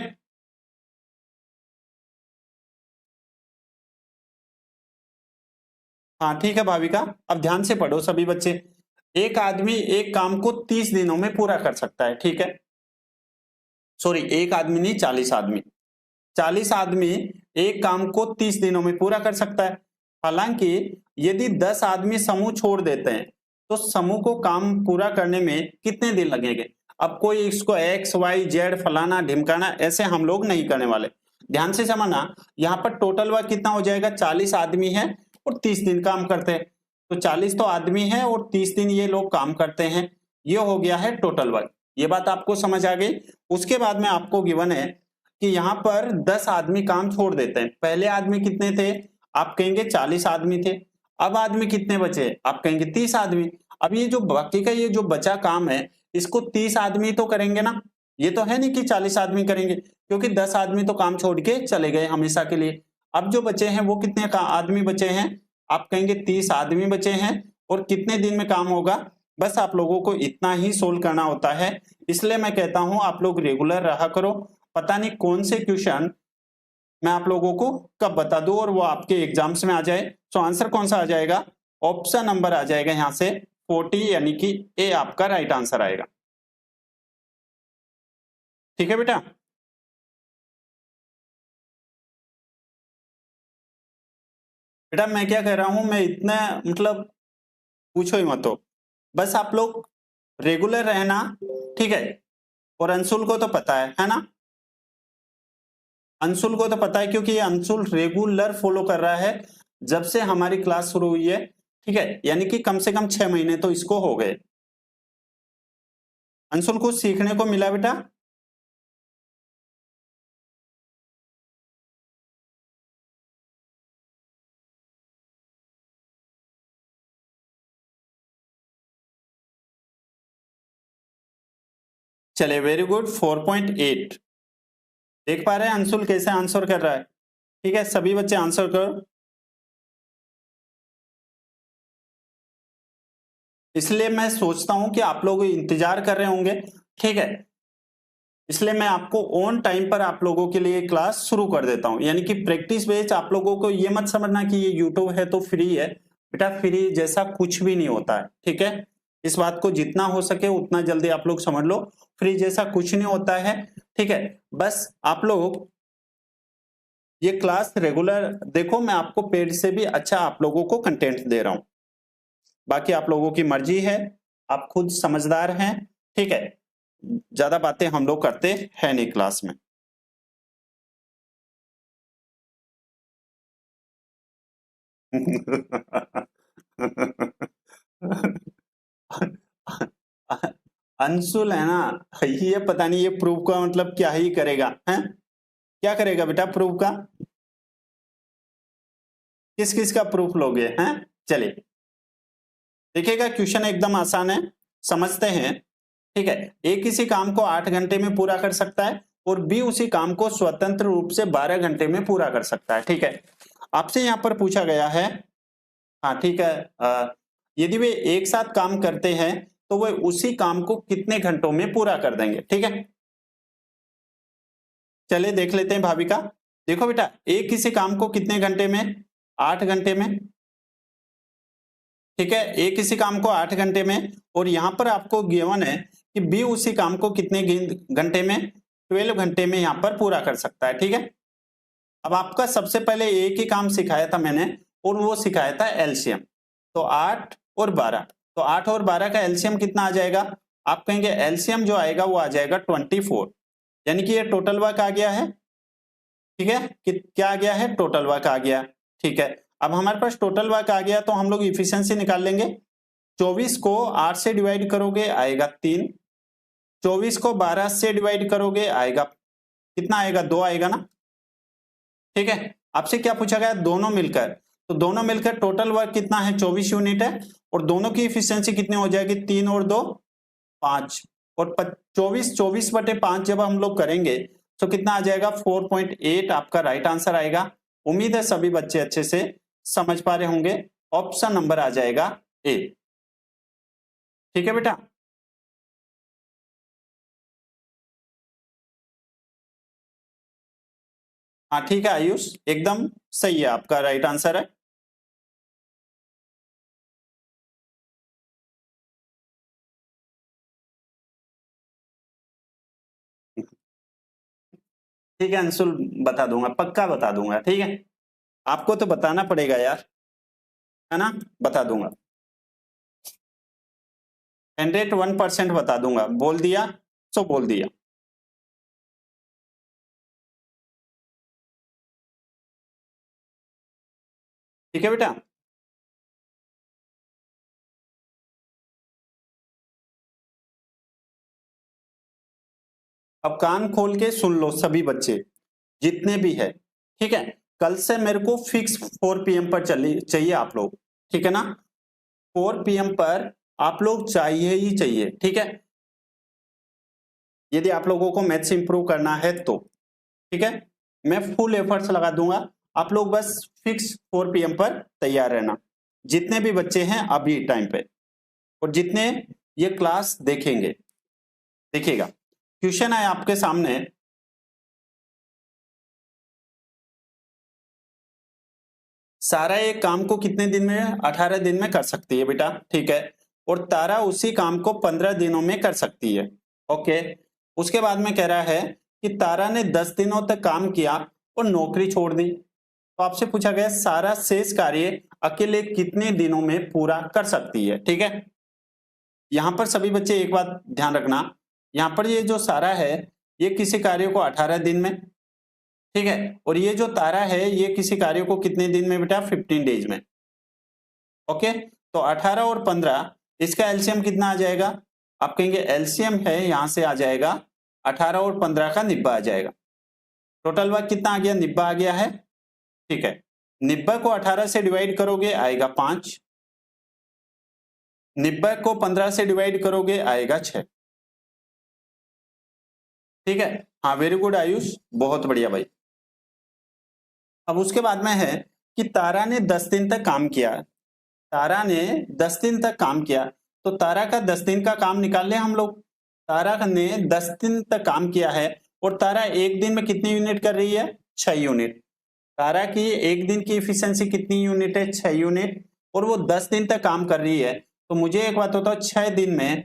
हाँ ठीक है भाविका, अब ध्यान से पढ़ो सभी बच्चे। एक आदमी एक काम को 30 दिनों में पूरा कर सकता है, ठीक है। सॉरी, एक आदमी नहीं, 40 आदमी, 40 आदमी एक काम को 30 दिनों में पूरा कर सकता है। हालांकि यदि 10 आदमी समूह छोड़ देते हैं तो समूह को काम पूरा करने में कितने दिन लगेंगे। अब कोई इसको एक्स वाई जेड फलाना ढिमकाना ऐसे हम लोग नहीं करने वाले, ध्यान से समझना, यहाँ पर टोटल वर्क कितना हो जाएगा, 40 आदमी है और 30 दिन काम करते हैं, तो 40 तो आदमी है और 30 दिन ये लोग काम करते हैं, ये हो गया है टोटल वर्क। ये बात आपको समझ आ गई। उसके बाद में आपको गिवन है कि यहाँ पर 10 आदमी काम छोड़ देते हैं। पहले आदमी कितने थे, आप कहेंगे 40 आदमी थे। अब आदमी कितने बचे, आप कहेंगे 30 आदमी। अब ये जो बाकी का ये जो बचा काम है, इसको 30 आदमी तो करेंगे ना, ये तो है नहीं कि 40 आदमी करेंगे, क्योंकि 10 आदमी तो काम छोड़ के चले गए हमेशा के लिए। अब जो बचे हैं वो कितने आदमी बचे हैं, आप कहेंगे 30 आदमी बचे हैं, और कितने दिन में काम होगा, बस आप लोगों को इतना ही सोल्व करना होता है। इसलिए मैं कहता हूं आप लोग रेगुलर रहा करो। पता नहीं कौन से क्वेश्चन मैं आप लोगों को कब बता दूं और वो आपके एग्जाम्स में आ जाए। तो आंसर कौन सा आ जाएगा, ऑप्शन नंबर आ जाएगा यहां से 40, यानी कि ए आपका राइट आंसर आएगा। ठीक है बेटा। बेटा मैं क्या कह रहा हूं, मैं इतना मतलब पूछो ही मत हो, बस आप लोग रेगुलर रहना, ठीक है। और अंशुल को तो पता है ना, अंशुल को तो पता है, क्योंकि ये अंशुल रेगुलर फॉलो कर रहा है जब से हमारी क्लास शुरू हुई है, ठीक है, यानी कि कम से कम 6 महीने तो इसको हो गए। अंशुल को सीखने को मिला बेटा। चले, वेरी गुड, 4.8। देख पा रहे हैं अंशुल कैसे आंसर कर रहा है, ठीक है, सभी बच्चे आंसर करो। इसलिए मैं सोचता हूं कि आप लोग इंतजार कर रहे होंगे, ठीक है, इसलिए मैं आपको ऑन टाइम पर आप लोगों के लिए क्लास शुरू कर देता हूं, यानी कि प्रैक्टिस बेच। आप लोगों को ये मत समझना कि ये यूट्यूब है तो फ्री है, बेटा फ्री जैसा कुछ भी नहीं होता है, ठीक है। इस बात को जितना हो सके उतना जल्दी आप लोग समझ लो, फ्री जैसा कुछ नहीं होता है, ठीक है। बस आप लोग ये क्लास रेगुलर देखो, मैं आपको पेड से भी अच्छा आप लोगों को कंटेंट दे रहा हूं। बाकी आप लोगों की मर्जी है, आप खुद समझदार हैं, ठीक है। ज्यादा बातें हम लोग करते हैं नहीं क्लास में। अंशुल है ना, ये पता नहीं ये प्रूफ का मतलब क्या ही करेगा, हैं क्या करेगा बेटा प्रूफ का, किस किस का प्रूफ लोगे, हैं। चलिए देखिएगा, क्वेश्चन एकदम आसान है, समझते हैं, ठीक है। ए किसी काम को 8 घंटे में पूरा कर सकता है और बी उसी काम को स्वतंत्र रूप से 12 घंटे में पूरा कर सकता है, ठीक है। आपसे यहां पर पूछा गया है, हाँ ठीक है, यदि वे एक साथ काम करते हैं तो वे उसी काम को कितने घंटों में पूरा कर देंगे, ठीक है। चलिए देख लेते हैं भाविका। देखो बेटा, एक किसी काम को कितने घंटे में, 8 घंटे में, ठीक है। एक किसी काम को 8 घंटे में, और यहां पर आपको गिवन है कि बी उसी काम को कितने घंटे में, 12 घंटे में यहां पर पूरा कर सकता है, ठीक है। अब आपका सबसे पहले एक ही काम सिखाया था मैंने, और वो सिखाया था एलसीएम। तो 8 और 12, तो 8 और 12 का एलसीएम कितना आ जाएगा, आप कहेंगे एलसीएम जो आएगा वो आ जाएगा 24, यानी कि ये टोटल वर्क आ गया है, ठीक है। क्या आ गया है, टोटल वर्क आ गया, ठीक है। अब हमारे पास टोटल वर्क आ गया तो हम लोग इफिशियंसी निकाल लेंगे। 24 को 8 से डिवाइड करोगे आएगा 3, 24 को 12 से डिवाइड करोगे आएगा कितना आएगा, 2 आएगा ना, ठीक है। आपसे क्या पूछा गया, दोनों मिलकर, तो दोनों मिलकर टोटल वर्क कितना है, 24 यूनिट है, और दोनों की इफिशियंसी कितनी हो जाएगी, 3 और 2 5, और 24/5 जब हम लोग करेंगे तो कितना आ जाएगा, 4.8 आपका राइट आंसर आएगा। उम्मीद है सभी बच्चे अच्छे से समझ पा रहे होंगे, ऑप्शन नंबर आ जाएगा ए, ठीक है बेटा। हाँ ठीक है आयुष, एकदम सही है, आपका राइट आंसर है। ठीक है अंशुल, बता दूंगा, पक्का बता दूंगा, ठीक है। आपको तो बताना पड़ेगा यार, है ना, बता दूंगा, 101% बता दूंगा, बोल दिया सो बोल दिया। ठीक है बेटा। अब कान खोल के सुन लो सभी बच्चे जितने भी है, ठीक है। कल से मेरे को फिक्स 4 PM पर चाहिए आप लोग, ठीक है ना। 4 PM पर आप लोग चाहिए ही चाहिए, ठीक है। यदि आप लोगों को मैथ्स इंप्रूव करना है तो, ठीक है, मैं फुल एफर्ट्स लगा दूंगा। आप लोग बस फिक्स 4 PM पर तैयार रहना, जितने भी बच्चे हैं अभी टाइम पे, और जितने ये क्लास देखेंगे। देखिएगा क्वेश्चन है आपके सामने, सारा एक काम को कितने दिन में, 18 दिन में कर सकती है बेटा, ठीक है। और तारा उसी काम को 15 दिनों में कर सकती है, ओके। उसके बाद में कह रहा है कि तारा ने 10 दिनों तक काम किया और नौकरी छोड़ दी। तो आपसे पूछा गया सारा शेष कार्य अकेले कितने दिनों में पूरा कर सकती है, ठीक है। यहां पर सभी बच्चे एक बात ध्यान रखना, यहां पर ये जो सारा है ये किसी कार्य को 18 दिन में, ठीक है, और ये जो तारा है ये किसी कार्य को कितने दिन में बेटा, 15 डेज में, ओके। तो 18 और 15 इसका एलसीएम कितना आ जाएगा, आप कहेंगे एलसीएम है यहां से आ जाएगा 18 और 15 का निब्बा आ जाएगा। टोटल वर्क कितना आ गया, निब्बा आ गया है, ठीक है। निब्बा को 18 से डिवाइड करोगे आएगा 5, निब्बा को 15 से डिवाइड करोगे आएगा 6, ठीक है। हाँ वेरी गुड आयुष, बहुत बढ़िया भाई। अब उसके बाद में है कि तारा ने 10 दिन तक काम किया, तारा ने 10 दिन तक काम किया, तो तारा का 10 दिन का काम निकाल ले हम लोग। तारा ने 10 दिन तक काम किया है और तारा एक दिन में कितनी यूनिट कर रही है, 6 यूनिट। तारा की एक दिन की इफिशियंसी कितनी यूनिट है, 6 यूनिट, और वो 10 दिन तक काम कर रही है। तो मुझे एक बात बताओ 6 दिन में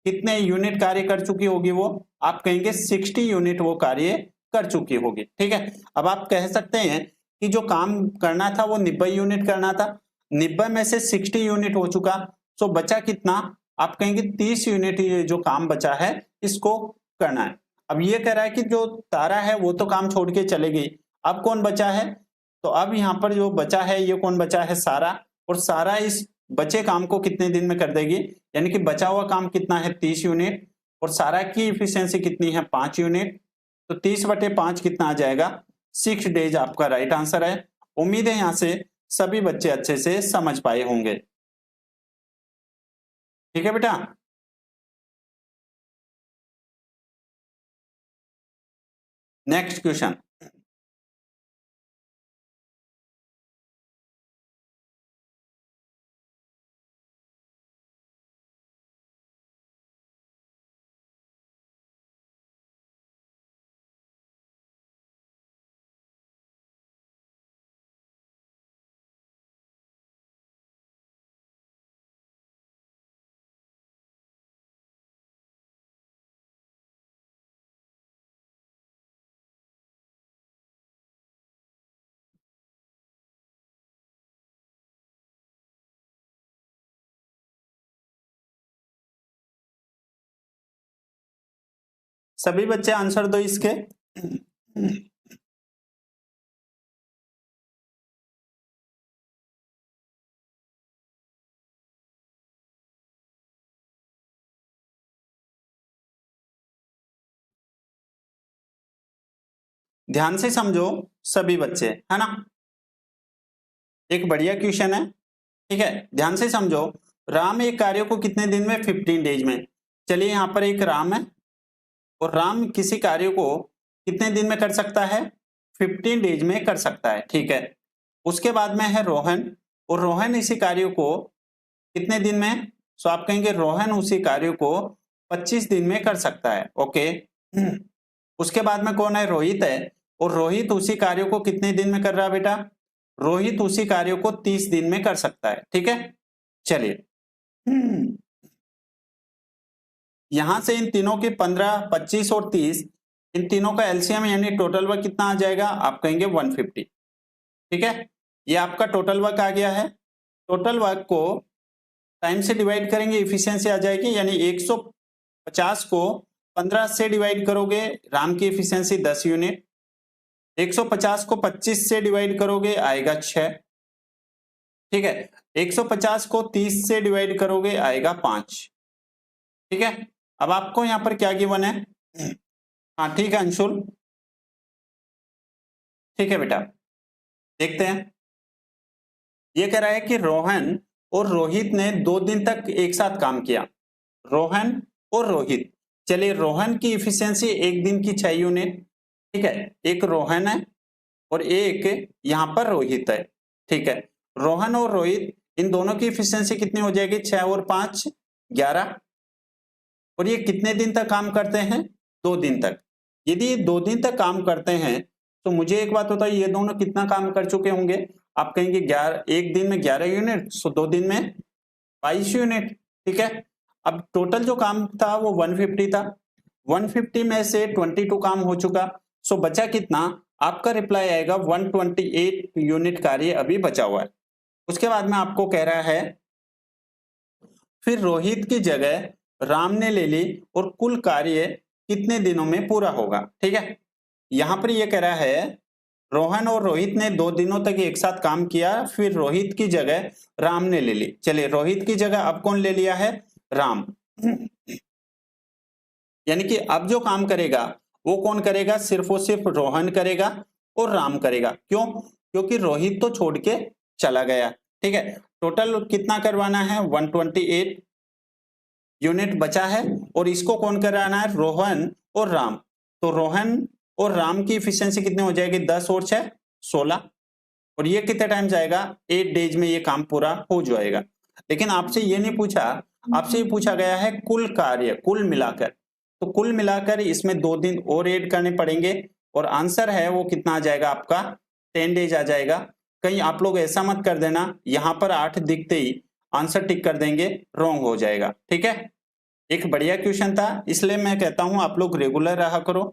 कितने यूनिट कार्य कर चुकी होगी वो, आप कहेंगे 60 यूनिट वो कार्य कर चुकी होगी, ठीक है। अब आप कह सकते हैं कि जो काम करना था वो 90 यूनिट करना था, 90 में से 60 यूनिट हो चुका, तो बचा कितना, आप कहेंगे 30 यूनिट जो काम बचा है इसको करना है। अब ये कह रहा है कि जो तारा है वो तो काम छोड़ के चले गई, अब कौन बचा है, तो अब यहाँ पर जो बचा है ये कौन बचा है, सारा, और सारा इस बचे काम को कितने दिन में कर देगी, यानी कि बचा हुआ काम कितना है 30 यूनिट, और सारा की इफिशियंसी कितनी है 5 यूनिट, तो 30/5 कितना आ जाएगा, 6 डेज आपका राइट आंसर है। उम्मीद है यहां से सभी बच्चे अच्छे से समझ पाए होंगे, ठीक है बेटा। नेक्स्ट क्वेश्चन, सभी बच्चे आंसर दो इसके। ध्यान से समझो सभी बच्चे, है ना, एक बढ़िया क्वेश्चन है, ठीक है। ध्यान से समझो, राम एक कार्य को कितने दिन में, 15 डेज में। चलिए यहाँ पर एक राम है और राम किसी कार्य को कितने दिन में कर सकता है, 15 डेज में कर सकता है, ठीक है। उसके बाद में है रोहन, और रोहन इसी कार्य को कितने दिन में, सो आप कहेंगे रोहन उसी कार्य को 25 दिन में कर सकता है, ओके। उसके बाद में कौन है, रोहित है, और रोहित उसी कार्य को कितने दिन में कर रहा है बेटा, रोहित उसी कार्य को 30 दिन में कर सकता है, ठीक है। चलिए यहां से इन तीनों के 15, 25 और 30, इन तीनों का एलसीएम यानी टोटल वर्क कितना आ जाएगा, आप कहेंगे 150, ठीक है। ये आपका टोटल वर्क आ गया है। टोटल वर्क को टाइम से डिवाइड करेंगे, इफिशियंसी आ जाएगी, यानी 150 को 15 से डिवाइड करोगे, राम की इफिशियंसी 10 यूनिट, 150 को 25 से डिवाइड करोगे आएगा 6, ठीक है। 150 को 30 से डिवाइड करोगे आएगा 5। ठीक है, अब आपको यहां पर क्या गिवन है? हाँ ठीक है अंशुल, ठीक है बेटा, देखते हैं। ये कह रहा है कि रोहन और रोहित ने 2 दिन तक एक साथ काम किया। रोहन और रोहित, चलिए रोहन की इफिशियंसी एक दिन की 6 यूनिट, ठीक है, एक रोहन है और एक यहां पर रोहित है। ठीक है, रोहन और रोहित इन दोनों की इफिशियंसी कितनी हो जाएगी? 6 और 5 11। और ये कितने दिन तक काम करते हैं? 2 दिन तक। यदि ये 2 दिन तक काम करते हैं तो मुझे एक बात बताइए, ये दोनों कितना काम कर चुके होंगे? आप कहेंगे 11, एक दिन में 11 यूनिट, सो 2 दिन में 22 यूनिट। ठीक है, अब टोटल जो काम था वो 150 था, 150 में से 22 काम हो चुका, सो बचा कितना? आपका रिप्लाई आएगा 128 यूनिट कार्य अभी बचा हुआ है। उसके बाद में आपको कह रहा है फिर रोहित की जगह राम ने ले ली और कुल कार्य कितने दिनों में पूरा होगा। ठीक है, यहां पर यह कह रहा है रोहन और रोहित ने 2 दिनों तक एक साथ काम किया, फिर रोहित की जगह राम ने ले ली। चलिए रोहित की जगह अब कौन ले लिया है? राम। यानी कि अब जो काम करेगा वो कौन करेगा? सिर्फ और सिर्फ रोहन करेगा और राम करेगा। क्यों? क्योंकि रोहित तो छोड़ के चला गया। ठीक है, टोटल कितना करवाना है? 128 यूनिट बचा है और इसको कौन कराना है? रोहन और राम। तो रोहन और राम की इफिशियंसी कितनी हो जाएगी? 10 और 6 16। और ये कितने टाइम जाएगा? 8 डेज में ये काम पूरा हो जाएगा। लेकिन आपसे ये नहीं पूछा, आपसे ये पूछा गया है कुल कार्य, कुल मिलाकर। तो कुल मिलाकर इसमें 2 दिन और ऐड करने पड़ेंगे और आंसर है वो कितना आ जाएगा आपका? 10 डेज आ जाएगा। कहीं आप लोग ऐसा मत कर देना यहां पर 8 दिखते ही आंसर टिक कर देंगे, रॉन्ग हो जाएगा। ठीक है, एक बढ़िया क्वेश्चन था, इसलिए मैं कहता हूं आप लोग रेगुलर रहा करो।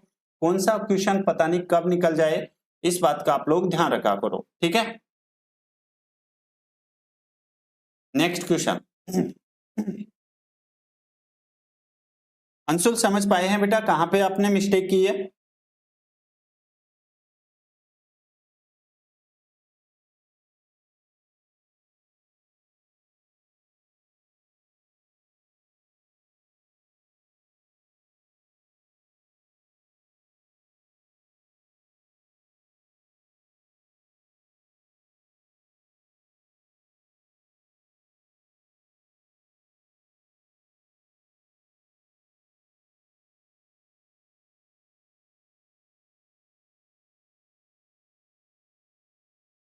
कौन सा क्वेश्चन पता नहीं कब निकल जाए, इस बात का आप लोग ध्यान रखा करो। ठीक है, नेक्स्ट क्वेश्चन। अंशुल समझ पाए हैं बेटा कहां पे आपने मिस्टेक की है?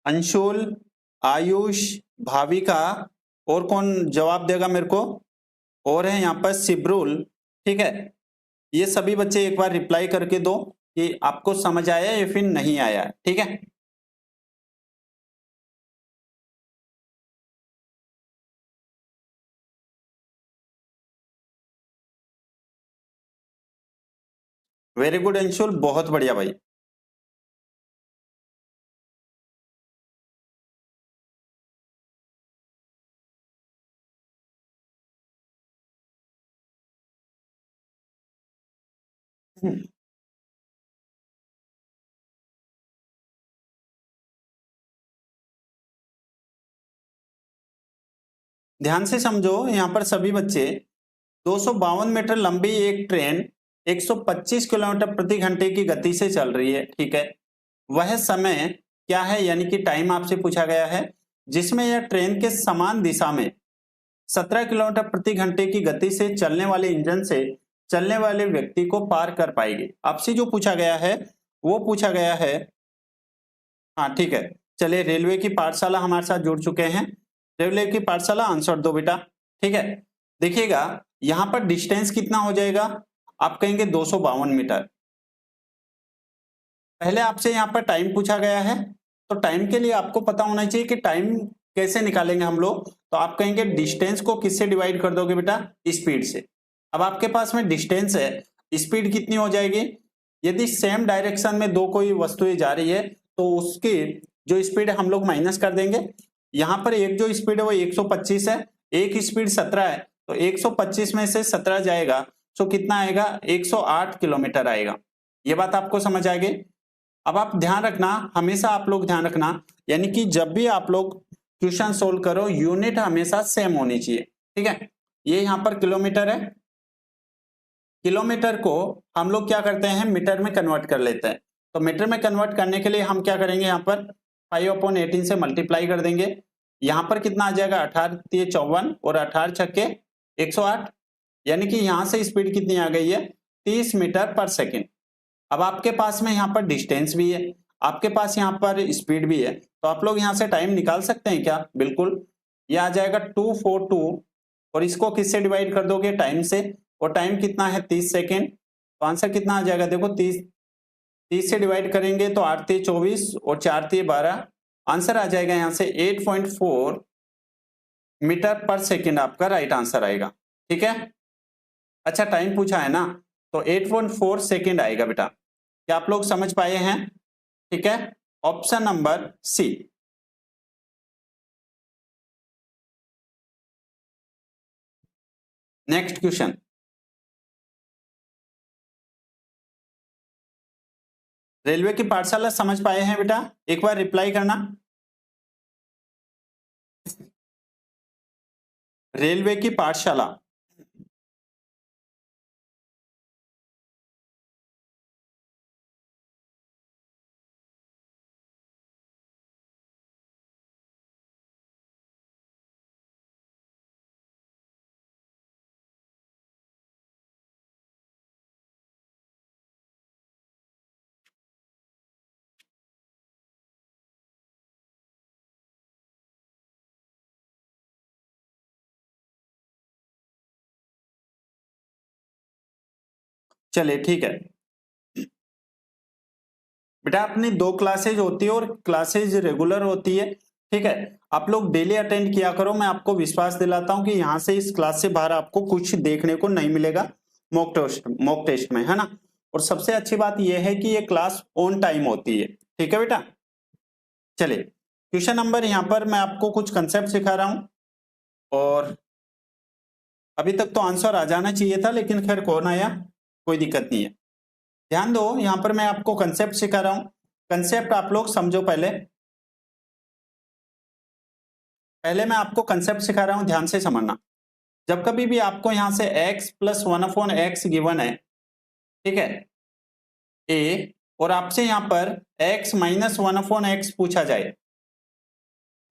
अंशुल, आयुष, भाविका और कौन जवाब देगा मेरे को? और है यहाँ पर सिब्रुल। ठीक है, ये सभी बच्चे एक बार रिप्लाई करके दो कि आपको समझ आया या फिर नहीं आया। ठीक है, वेरी गुड अंशुल, बहुत बढ़िया भाई। ध्यान से समझो, यहाँ पर सभी बच्चे 252 मीटर लंबी एक ट्रेन 125 किलोमीटर प्रति घंटे की गति से चल रही है। ठीक है, वह समय क्या है? यानी कि टाइम आपसे पूछा गया है जिसमें यह ट्रेन के समान दिशा में 17 किलोमीटर प्रति घंटे की गति से चलने वाले इंजन से चलने वाले व्यक्ति को पार कर पाएगी। आपसे जो पूछा गया है वो पूछा गया है, हाँ ठीक है, चलिए रेलवे की पाठशाला हमारे साथ जुड़ चुके हैं। रेलवे की पाठशाला आंसर दो बेटा। ठीक है, देखिएगा यहां पर डिस्टेंस कितना हो जाएगा? आप कहेंगे 252 मीटर। पहले आपसे यहाँ पर टाइम पूछा गया है, तो टाइम के लिए आपको पता होना चाहिए कि टाइम कैसे निकालेंगे हम लोग। तो आप कहेंगे डिस्टेंस को किससे डिवाइड कर दोगे बेटा? स्पीड से। अब आपके पास में डिस्टेंस है, स्पीड कितनी हो जाएगी? यदि सेम डायरेक्शन में दो कोई वस्तुएं जा रही है तो उसकी जो स्पीड हम लोग माइनस कर देंगे। यहाँ पर एक जो स्पीड है वो 125 है, एक स्पीड 17 है, तो 125 में से 17 जाएगा तो कितना आएगा? 108 किलोमीटर आएगा। ये बात आपको समझ आ गई? अब आप ध्यान रखना, हमेशा आप लोग ध्यान रखना, यानी कि जब भी आप लोग क्वेश्चन सोल्व करो, यूनिट हमेशा सेम होनी चाहिए, ठीक है। ये यहाँ पर किलोमीटर है, किलोमीटर को हम लोग क्या करते हैं, मीटर में कन्वर्ट कर लेते हैं। तो मीटर में कन्वर्ट करने के लिए हम क्या करेंगे, यहाँ पर 5/18 से मल्टीप्लाई कर देंगे। यहाँ पर कितना आ जाएगा, 18×3 = 54 और 18×6 = 108, यानी कि यहाँ से स्पीड कितनी आ गई है, 30 मीटर पर सेकेंड। अब आपके पास में यहाँ पर डिस्टेंस भी है, आपके पास यहाँ पर स्पीड भी है, तो आप लोग यहाँ से टाइम निकाल सकते हैं क्या, बिल्कुल। ये आ जाएगा 242 और इसको किससे डिवाइड कर दोगे, टाइम से, और टाइम कितना है 30 सेकेंड। तो आंसर कितना आ जाएगा, देखो 30 से डिवाइड करेंगे तो 8×3 = 24 और 4×3 = 12। आंसर आ जाएगा यहाँ से 8.4 मीटर पर सेकेंड आपका राइट आंसर आएगा, ठीक है। अच्छा टाइम पूछा है ना, तो 8.4 सेकेंड आएगा बेटा। क्या आप लोग समझ पाए हैं, ठीक है। Option number C. Next question, railway की पाठशाला समझ पाए हैं बेटा, एक बार रिप्लाई करना। रेलवे की पाठशाला, चलिए ठीक है बेटा। अपनी 2 क्लासेज होती है और क्लासेज रेगुलर होती है, ठीक है। आप लोग डेली अटेंड किया करो, मैं आपको विश्वास दिलाता हूं कि यहां से इस क्लास से बाहर आपको कुछ देखने को नहीं मिलेगा मॉक टेस्ट में, है ना। और सबसे अच्छी बात यह है कि ये क्लास ऑन टाइम होती है, ठीक है बेटा। चलिए क्वेश्चन नंबर, यहां पर मैं आपको कुछ कंसेप्ट सिखा रहा हूं, और अभी तक तो आंसर आ जाना चाहिए था, लेकिन खैर कौन आया, कोई दिक्कत नहीं है। ध्यान दो, यहां पर मैं आपको कंसेप्ट सिखा रहा हूं, कंसेप्ट आप लोग समझो। पहले मैं आपको कंसेप्ट सिखा रहा हूं, ध्यान से समझना। जब कभी भी आपको यहां से x + 1/x गिवन है, ठीक है, a, और आपसे यहां पर x - 1/x पूछा जाए,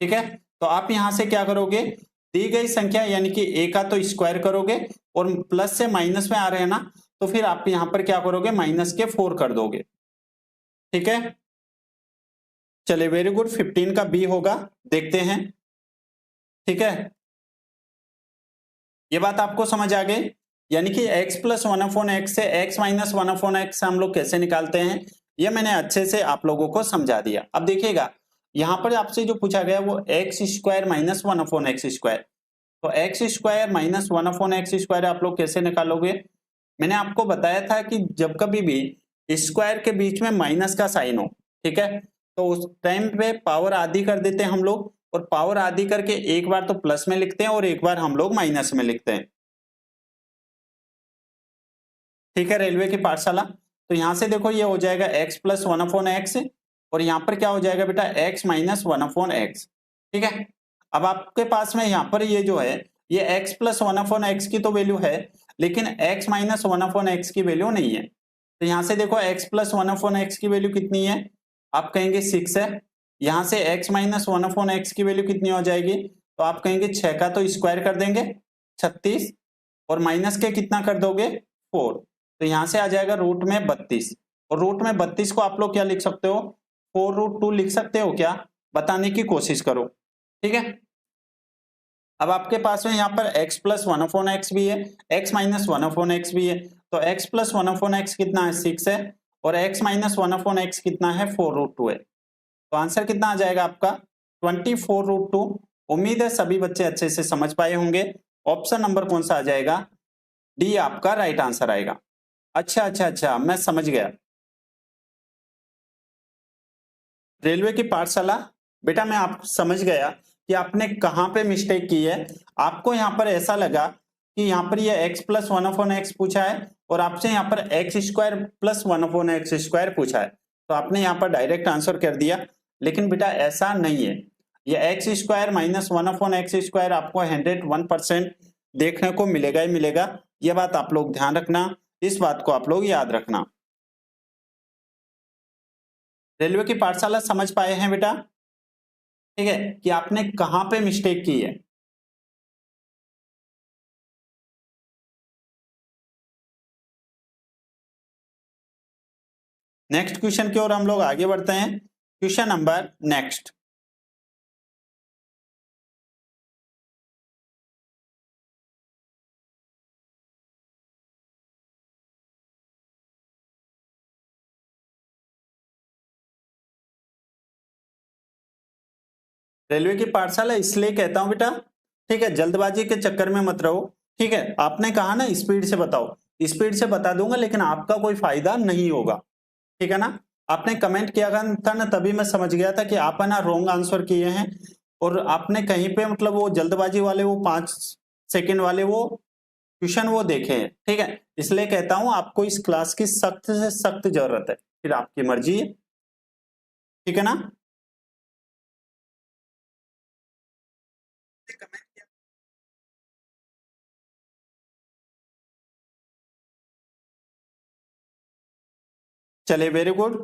ठीक है, तो आप यहां से क्या करोगे, दी गई संख्या यानी कि a का तो स्क्वायर करोगे, और प्लस से माइनस में आ रहे हैं ना, तो फिर आप यहां पर क्या करोगे, -4 कर दोगे, ठीक है। चलिए वेरी गुड, 15 का b होगा, देखते हैं, ठीक है। ये बात आपको समझ आ गई, यानी कि x + 1/x से x - 1/x हम लोग कैसे निकालते हैं, ये मैंने अच्छे से आप लोगों को समझा दिया। अब देखिएगा, यहां पर आपसे जो पूछा गया वो x² - 1/x², तो x² - 1/x² आप लोग कैसे निकालोगे। मैंने आपको बताया था कि जब कभी भी स्क्वायर के बीच में माइनस का साइन हो, ठीक है, तो उस टाइम पे पावर आधी कर देते हैं हम लोग, और पावर आधी करके एक बार तो प्लस में लिखते हैं और एक बार हम लोग माइनस में लिखते हैं, ठीक है। रेलवे की पाठशाला, तो यहां से देखो ये हो जाएगा x + 1/x, और यहां पर क्या हो जाएगा बेटा, x - 1/x, ठीक है। अब आपके पास में यहां पर ये जो है, ये x + 1/x की तो वैल्यू है, लेकिन x - 1/x की वैल्यू नहीं है। तो यहां से देखो x + 1/x की वैल्यू कितनी है, आप कहेंगे 6 है। यहां से x - 1/x की वैल्यू कितनी हो जाएगी, तो आप कहेंगे 6 का तो स्क्वायर कर देंगे 36, और माइनस के कितना कर दोगे 4, तो यहां से आ जाएगा रूट में 32, और रूट में 32 को आप लोग क्या लिख सकते हो, 4√2 लिख सकते हो क्या, बताने की कोशिश करो, ठीक है। अब आपके पास में यहाँ पर x + 1/x भी है, x - 1/x भी है, तो x + 1/x कितना है 6 है, और x - 1/x कितना है 4√2 है। तो आंसर कितना आ जाएगा आपका 24√2। उम्मीद है सभी बच्चे अच्छे से समझ पाए होंगे। ऑप्शन नंबर कौन सा आ जाएगा, डी आपका राइट आंसर आएगा। अच्छा, मैं समझ गया। रेलवे की पाठशाला, बेटा मैं आप समझ गया कि आपने कहां पे मिस्टेक की है। आपको यहां पर ऐसा लगा कि यहां पर ये x + 1/x पूछा है, और आपसे यहां पर x² + 1/x² पूछा है, तो आपने यहां पर डायरेक्ट आंसर कर दिया, लेकिन बेटा ऐसा नहीं है। ये एक्स स्क्वायर माइनस 1/x² आपको 101% देखने को मिलेगा ही मिलेगा। ये बात आप लोग ध्यान रखना, इस बात को आप लोग याद रखना। रेलवे की पाठशाला समझ पाए हैं बेटा? ठीक है, कि आपने कहां पे मिस्टेक की है। नेक्स्ट क्वेश्चन की ओर हम लोग आगे बढ़ते हैं। Question number next. रेलवे की पाठशाला इसलिए कहता हूं बेटा, ठीक है, जल्दबाजी के चक्कर में मत रहो। ठीक है, आपने कहा ना स्पीड से बताओ, स्पीड से बता दूंगा लेकिन आपका कोई फायदा नहीं होगा। ठीक है ना, आपने कमेंट किया था ना, तभी मैं समझ गया था कि आप है ना रॉन्ग आंसर किए हैं, और आपने कहीं पे मतलब वो जल्दबाजी वाले वो 5 सेकंड वाले वो क्वेश्चन वो देखे हैं। ठीक है, इसलिए कहता हूं आपको इस क्लास की सख्त से सख्त जरूरत है, फिर आपकी मर्जी है। ठीक है ना। चलिए, वेरी गुड।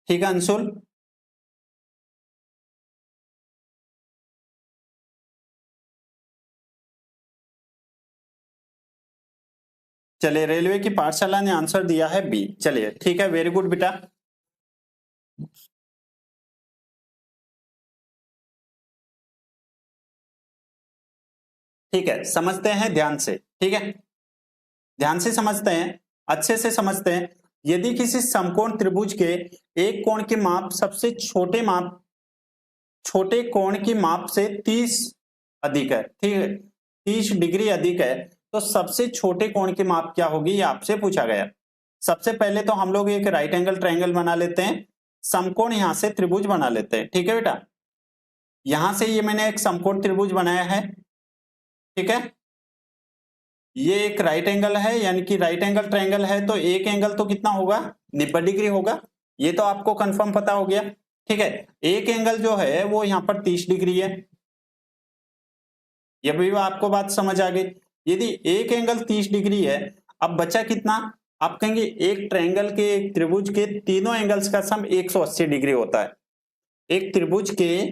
ठीक है अंशुल। चलिए, रेलवे की पाठशाला ने आंसर दिया है बी। चलिए ठीक है, वेरी गुड बेटा। ठीक है, समझते हैं ध्यान से। ठीक है, ध्यान से समझते हैं, अच्छे से समझते हैं। यदि किसी समकोण त्रिभुज के एक कोण की माप सबसे छोटे कोण की माप से 30 अधिक है, ठीक है, 30 डिग्री अधिक है, तो सबसे छोटे कोण की माप क्या होगी, ये आपसे पूछा गया। सबसे पहले तो हम लोग एक राइट एंगल ट्रायंगल बना लेते हैं, समकोण यहां से त्रिभुज बना लेते हैं। ठीक है बेटा, यहां से ये मैंने एक समकोण त्रिभुज बनाया है। ठीक है, ये एक राइट एंगल है, यानी कि राइट एंगल ट्रायंगल है, तो एक एंगल तो कितना होगा, 90 डिग्री होगा। ये तो आपको कंफर्म पता हो गया। ठीक है, एक एंगल जो है वो यहां पर 30 डिग्री है, ये भी आपको बात समझ आ गई। यदि एक एंगल 30 डिग्री है, अब बचा कितना, आप कहेंगे एक ट्रायंगल के, एक त्रिभुज के तीनों एंगल्स का सम 180 डिग्री होता है। एक त्रिभुज के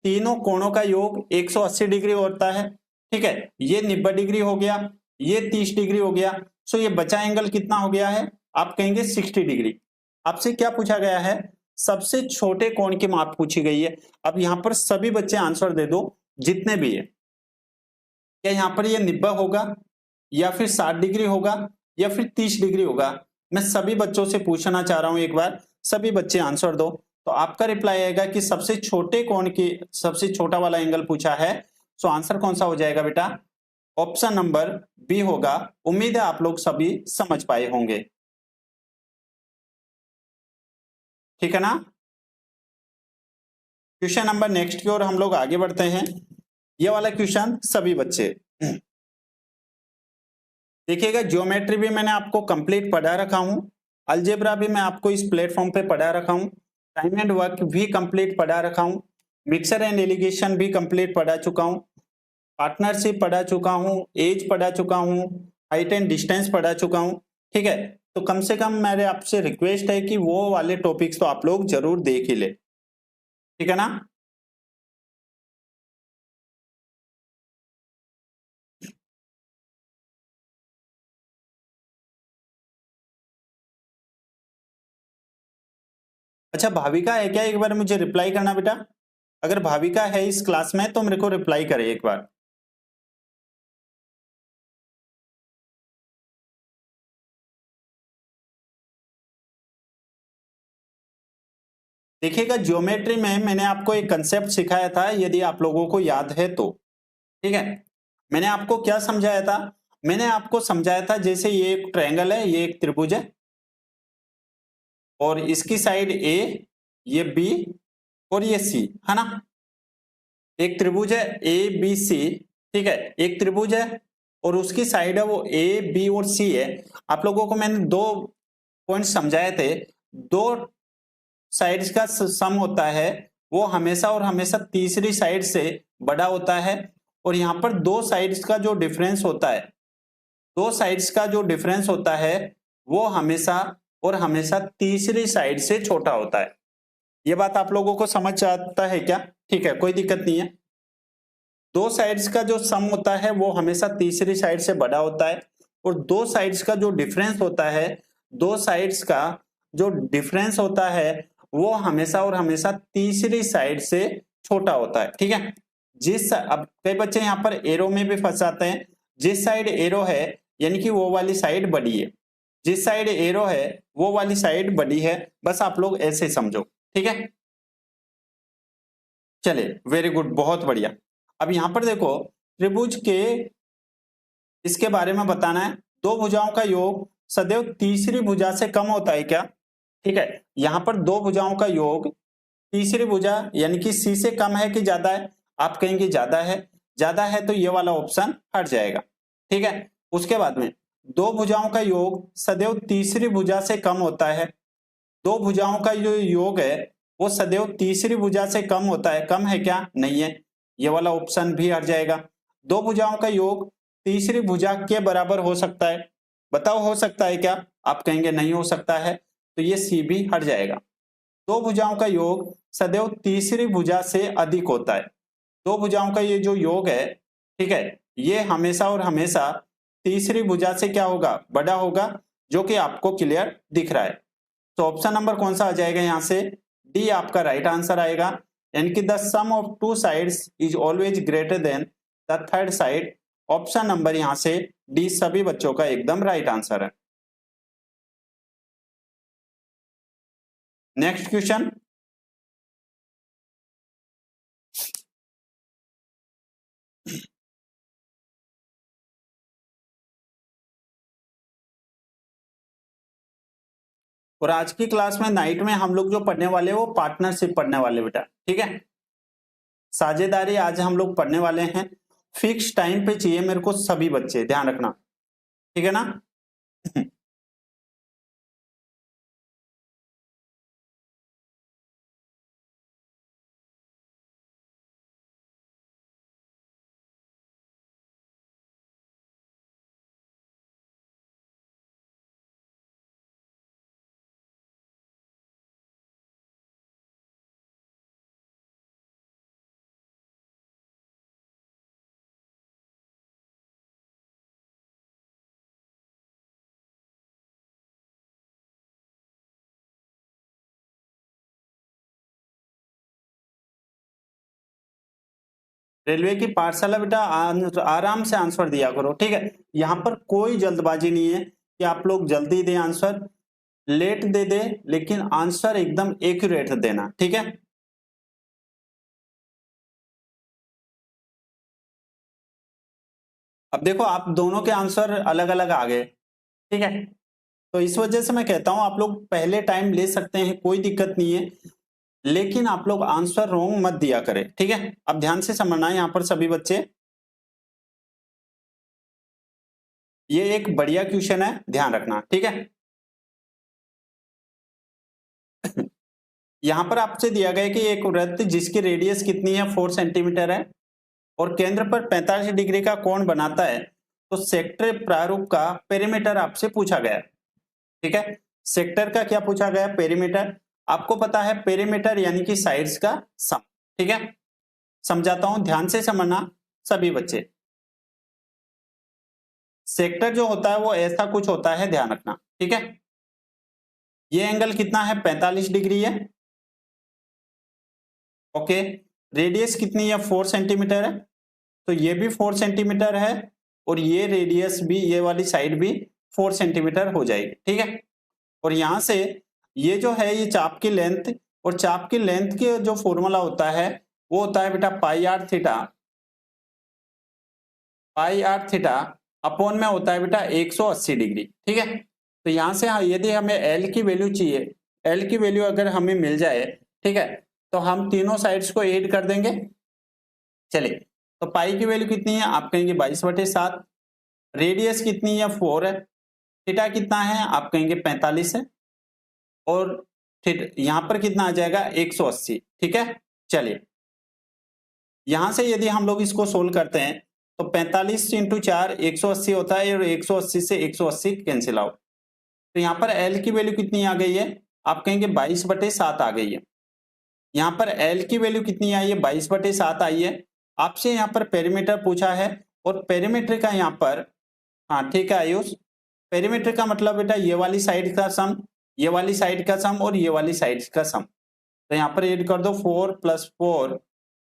तीनों कोणों का योग 180 डिग्री होता है। ठीक है, ये 90 डिग्री हो गया, ये 30 डिग्री हो गया, सो ये बचा एंगल कितना हो गया है, आप कहेंगे 60 डिग्री। आपसे क्या पूछा गया है, सबसे छोटे कोण की माप पूछी गई है। अब यहां पर सभी बच्चे आंसर दे दो जितने भी है। क्या यहां पर ये 90 होगा, या फिर 60 डिग्री होगा, या फिर 30 डिग्री होगा? मैं सभी बच्चों से पूछना चाह रहा हूं एक बार, सभी बच्चे आंसर दो। तो आपका रिप्लाई आएगा कि सबसे छोटे कोण की सबसे छोटा वाला एंगल पूछा है। सो आंसर कौन सा हो जाएगा बेटा, ऑप्शन नंबर बी होगा। उम्मीद है आप लोग सभी समझ पाए होंगे। ठीक है ना। क्वेश्चन नंबर नेक्स्ट की ओर हम लोग आगे बढ़ते हैं। ये वाला क्वेश्चन सभी बच्चे देखिएगा, ज्योमेट्री भी मैंने आपको कंप्लीट पढ़ा रखा हूं, अलजेब्रा भी मैं आपको इस प्लेटफॉर्म पे पढ़ा रखा हूं, टाइम एंड वर्क भी कंप्लीट पढ़ा रखा हूं, मिक्सर एंड एलिगेशन भी कंप्लीट पढ़ा चुका हूं, पार्टनरशिप पढ़ा चुका हूं, एज पढ़ा चुका हूं, हाइट एंड डिस्टेंस पढ़ा चुका हूं। ठीक है, तो कम से कम मेरे आपसे रिक्वेस्ट है कि वो वाले टॉपिक्स तो आप लोग जरूर देख ही ले। ठीक है ना। अच्छा, भाविका है क्या, एक बार मुझे रिप्लाई करना बेटा। अगर भाविका है इस क्लास में तो मेरे को रिप्लाई करे एक बार। देखिएगा, ज्योमेट्री में मैंने आपको एक कंसेप्ट सिखाया था, यदि आप लोगों को याद है तो। ठीक है, मैंने आपको क्या समझाया था, मैंने आपको समझाया था जैसे ये एक ट्रायंगल है, ये एक त्रिभुज है, और इसकी साइड ए, ये बी, और ये सी, है ना। एक त्रिभुज है ए बी सी। ठीक है, एक त्रिभुज है, और उसकी साइड है वो ए, बी और सी है। आप लोगों को मैंने 2 पॉइंट समझाए थे। 2 साइड्स का सम होता है वो हमेशा और हमेशा तीसरी साइड से बड़ा होता है, और यहाँ पर 2 साइड्स का जो डिफरेंस होता है, 2 साइड्स का जो डिफरेंस होता है वो हमेशा और हमेशा तीसरी साइड से छोटा होता है। ये बात आप लोगों को समझ आता है क्या? ठीक है, कोई दिक्कत नहीं है। 2 साइड्स का जो सम होता है वो हमेशा तीसरी साइड से बड़ा होता है, और 2 साइड्स का जो डिफरेंस होता है, 2 साइड्स का जो डिफरेंस होता है वो हमेशा और हमेशा तीसरी साइड से छोटा होता है। ठीक है, अब कई बच्चे यहाँ पर एरो में भी फंस जाते हैं। जिस साइड एरो है यानी कि वो वाली साइड बड़ी है, जिस साइड एरो है वो वाली साइड बड़ी है, बस आप लोग ऐसे समझो। ठीक है, चलिए वेरी गुड, बहुत बढ़िया। अब यहां पर देखो, त्रिभुज के इसके बारे में बताना है। 2 भुजाओं का योग सदैव तीसरी भुजा से कम होता है क्या? ठीक है, यहां पर 2 भुजाओं का योग तीसरी भुजा यानी कि सी से कम है कि ज्यादा है? आप कहेंगे ज्यादा है। ज्यादा है तो ये वाला ऑप्शन हट जाएगा। ठीक है, उसके बाद में 2 भुजाओं का योग सदैव तीसरी भुजा से कम होता है। 2 भुजाओं का जो योग है वो सदैव तीसरी भुजा से कम होता है। कम है क्या? नहीं है, ये वाला ऑप्शन भी हट जाएगा। 2 भुजाओं का योग तीसरी भुजा के बराबर हो सकता है। बताओ हो सकता है क्या? आप कहेंगे नहीं हो सकता है, तो ये सी भी हट जाएगा। 2 भुजाओं का योग सदैव तीसरी भुजा से अधिक होता है। 2 भुजाओं का ये जो योग है, ठीक है, ये हमेशा और हमेशा तीसरी भुजा से क्या होगा? बड़ा होगा, जो कि आपको क्लियर दिख रहा है। तो ऑप्शन नंबर कौन सा आ जाएगा? यहां से डी आपका राइट आंसर आएगा, यानी कि the sum of 2 sides is always greater than the third side. Option number यहां से डी सभी बच्चों का एकदम राइट आंसर है। नेक्स्ट क्वेश्चन, और आज की क्लास में नाइट में हम लोग जो पढ़ने वाले हैं वो पार्टनरशिप पढ़ने वाले बेटा। ठीक है, साझेदारी आज हम लोग पढ़ने वाले हैं। फिक्स टाइम पे चाहिए मेरे को सभी बच्चे, ध्यान रखना। ठीक है ना? रेलवे की पाठशाला बेटा आराम से आंसर दिया करो। ठीक है, यहां पर कोई जल्दबाजी नहीं है कि आप लोग जल्दी दें आंसर, लेट दे दे, लेकिन आंसर एकदम एक्यूरेट देना। ठीक है, अब देखो आप दोनों के आंसर अलग अलग आ गए। ठीक है, तो इस वजह से मैं कहता हूं आप लोग पहले टाइम ले सकते हैं, कोई दिक्कत नहीं है, लेकिन आप लोग आंसर रॉन्ग मत दिया करें। ठीक है, अब ध्यान से समझना है यहां पर सभी बच्चे, ये एक बढ़िया क्वेश्चन है, ध्यान रखना। ठीक है, यहां पर आपसे दिया गया कि एक वृत्त जिसकी रेडियस कितनी है? 4 सेंटीमीटर है, और केंद्र पर 45 डिग्री का कोण बनाता है, तो सेक्टर प्रारूप का पेरीमीटर आपसे पूछा गया। ठीक है, सेक्टर का क्या पूछा गया? पेरीमीटर। आपको पता है पेरीमीटर यानी कि साइड्स का सम। ठीक है, समझाता हूं, ध्यान से समझना सभी बच्चे। सेक्टर जो होता है वो ऐसा कुछ होता है, ध्यान रखना। ठीक है, ये एंगल कितना है? 45 डिग्री है। ओके, रेडियस कितनी है? 4 सेंटीमीटर है, तो ये भी 4 सेंटीमीटर है, और ये रेडियस भी, ये वाली साइड भी 4 सेंटीमीटर हो जाएगी। ठीक है, और यहां से ये जो है ये चाप की लेंथ, और चाप की लेंथ के जो फॉर्मूला होता है वो होता है बेटा pi r theta. Pi r theta upon में होता है बेटा 180 डिग्री। ठीक है, तो यहां से यदि हमें एल की वैल्यू चाहिए, एल की वैल्यू अगर हमें मिल जाए, ठीक है, तो हम तीनों साइड्स को ऐड कर देंगे। चलिए, तो पाई की वैल्यू कितनी है? आप कहेंगे 22/7, रेडियस कितनी है 4 है, थीटा कितना है आप कहेंगे 45 है, और यहां पर कितना आ जाएगा 180। ठीक है, चलिए यहां से यदि हम लोग इसको सोल्व करते हैं तो 45 इंटू 4 180 होता है, और 180 से 180 कैंसिल आउट। तो यहाँ पर L की वैल्यू कितनी आ गई है आप कहेंगे 22/7 आ गई है। यहाँ पर L की वैल्यू कितनी आई है 22/7 आई है। आपसे यहाँ पर पेरीमीटर पूछा है, और पेरीमीटर का यहाँ पर, हाँ ठीक है आयुष, पेरीमीटर का मतलब बेटा ये वाली साइड का सम, ये वाली साइड का सम और ये वाली साइड का सम। तो यहाँ पर ऐड कर दो 4 + 4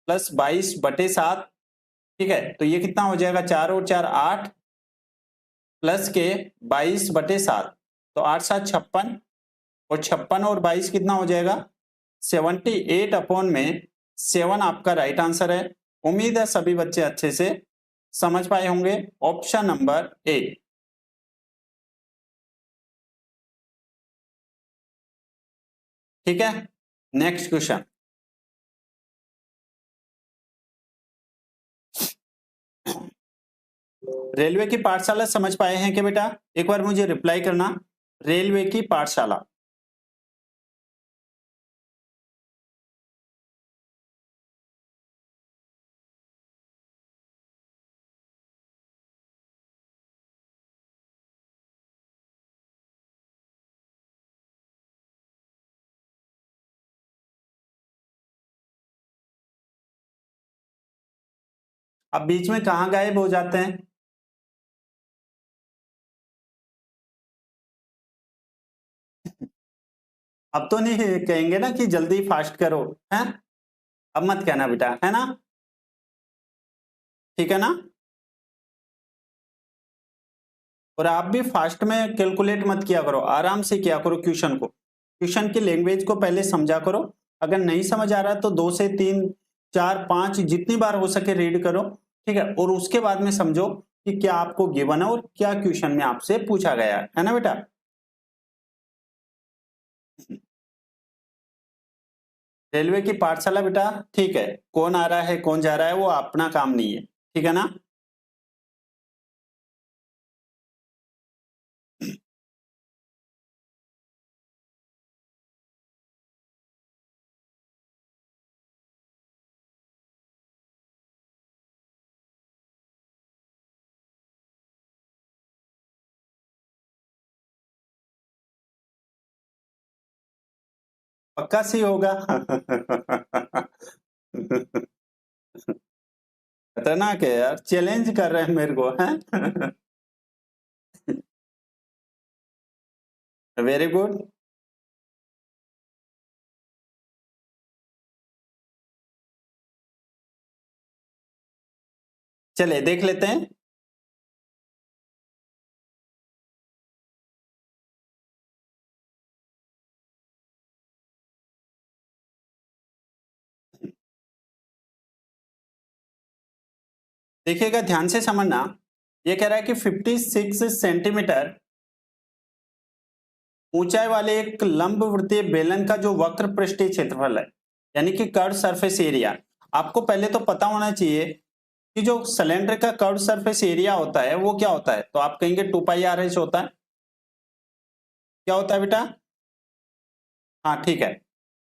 + 22/7। ठीक है, तो ये कितना हो जाएगा 4 और 4 8 प्लस के 22/7, तो 8 7 56, और 56 और 22 कितना हो जाएगा 78/7 आपका राइट आंसर है। उम्मीद है सभी बच्चे अच्छे से समझ पाए होंगे। Option number A. ठीक है, नेक्स्ट क्वेश्चन। रेलवे की पाठशाला समझ पाए हैं कि बेटा, एक बार मुझे रिप्लाई करना, रेलवे की पाठशाला। अब बीच में कहां गायब हो जाते हैं? अब तो नहीं कहेंगे ना कि जल्दी फास्ट करो, हैं? अब मत कहना बेटा, है ना? ठीक है ना? और आप भी फास्ट में कैलकुलेट मत किया करो, आराम से किया करो क्वेश्चन को, क्वेश्चन की लैंग्वेज को पहले समझा करो। अगर नहीं समझ आ रहा है तो 2 से 3 4 5 जितनी बार हो सके रीड करो। ठीक है, और उसके बाद में समझो कि क्या आपको गिवन है और क्या क्वेश्चन में आपसे पूछा गया है ना बेटा? रेलवे की पाठशाला बेटा, ठीक है, कौन आ रहा है कौन जा रहा है वो अपना काम नहीं है, ठीक है ना? पक्का सी होगा। खतरनाक है यार, चैलेंज कर रहे हैं मेरे को, है? Very good. चलिए देख लेते हैं। देखिएगा ध्यान से समझना, ये कह रहा है कि 56 सेंटीमीटर ऊंचाई वाले एक लंबवृत्तीय बेलन का जो वक्र पृष्ठीय क्षेत्रफल है, यानी कि कर्व सरफेस एरिया, आपको पहले तो पता होना चाहिए कि जो सिलेंडर का कर्व सरफेस एरिया होता है वो क्या होता है। तो आप कहेंगे 2πr h होता है। क्या होता है बेटा? हाँ ठीक है,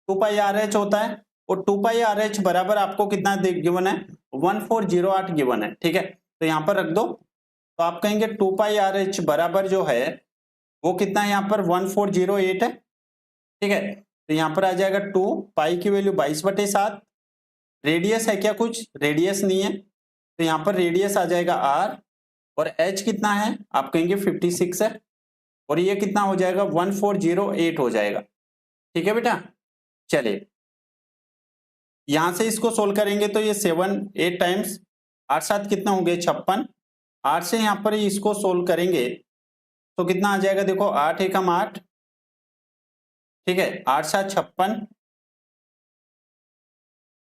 2πr h होता है, और 2πr h बराबर आपको कितना गिवन है 1408 गिवन है। ठीक है, तो यहां पर रख दो, तो आप कहेंगे 2πr h बराबर जो है वो कितना है यहाँ पर 1408 है। ठीक है, तो यहाँ पर आ जाएगा 2 पाई की वैल्यू 22/7। रेडियस है क्या कुछ? रेडियस नहीं है, तो यहाँ पर रेडियस आ जाएगा r, और h कितना है आप कहेंगे 56 है, और ये कितना हो जाएगा 1408 हो जाएगा। ठीक है बेटा, चलिए यहां से इसको सोल्व करेंगे तो ये 7 8 टाइम्स 8 7 कितना हो गए 56। 8 से यहाँ पर इसको सोल्व करेंगे तो कितना आ जाएगा, देखो 8 एकम 8, ठीक है, 8 7 56,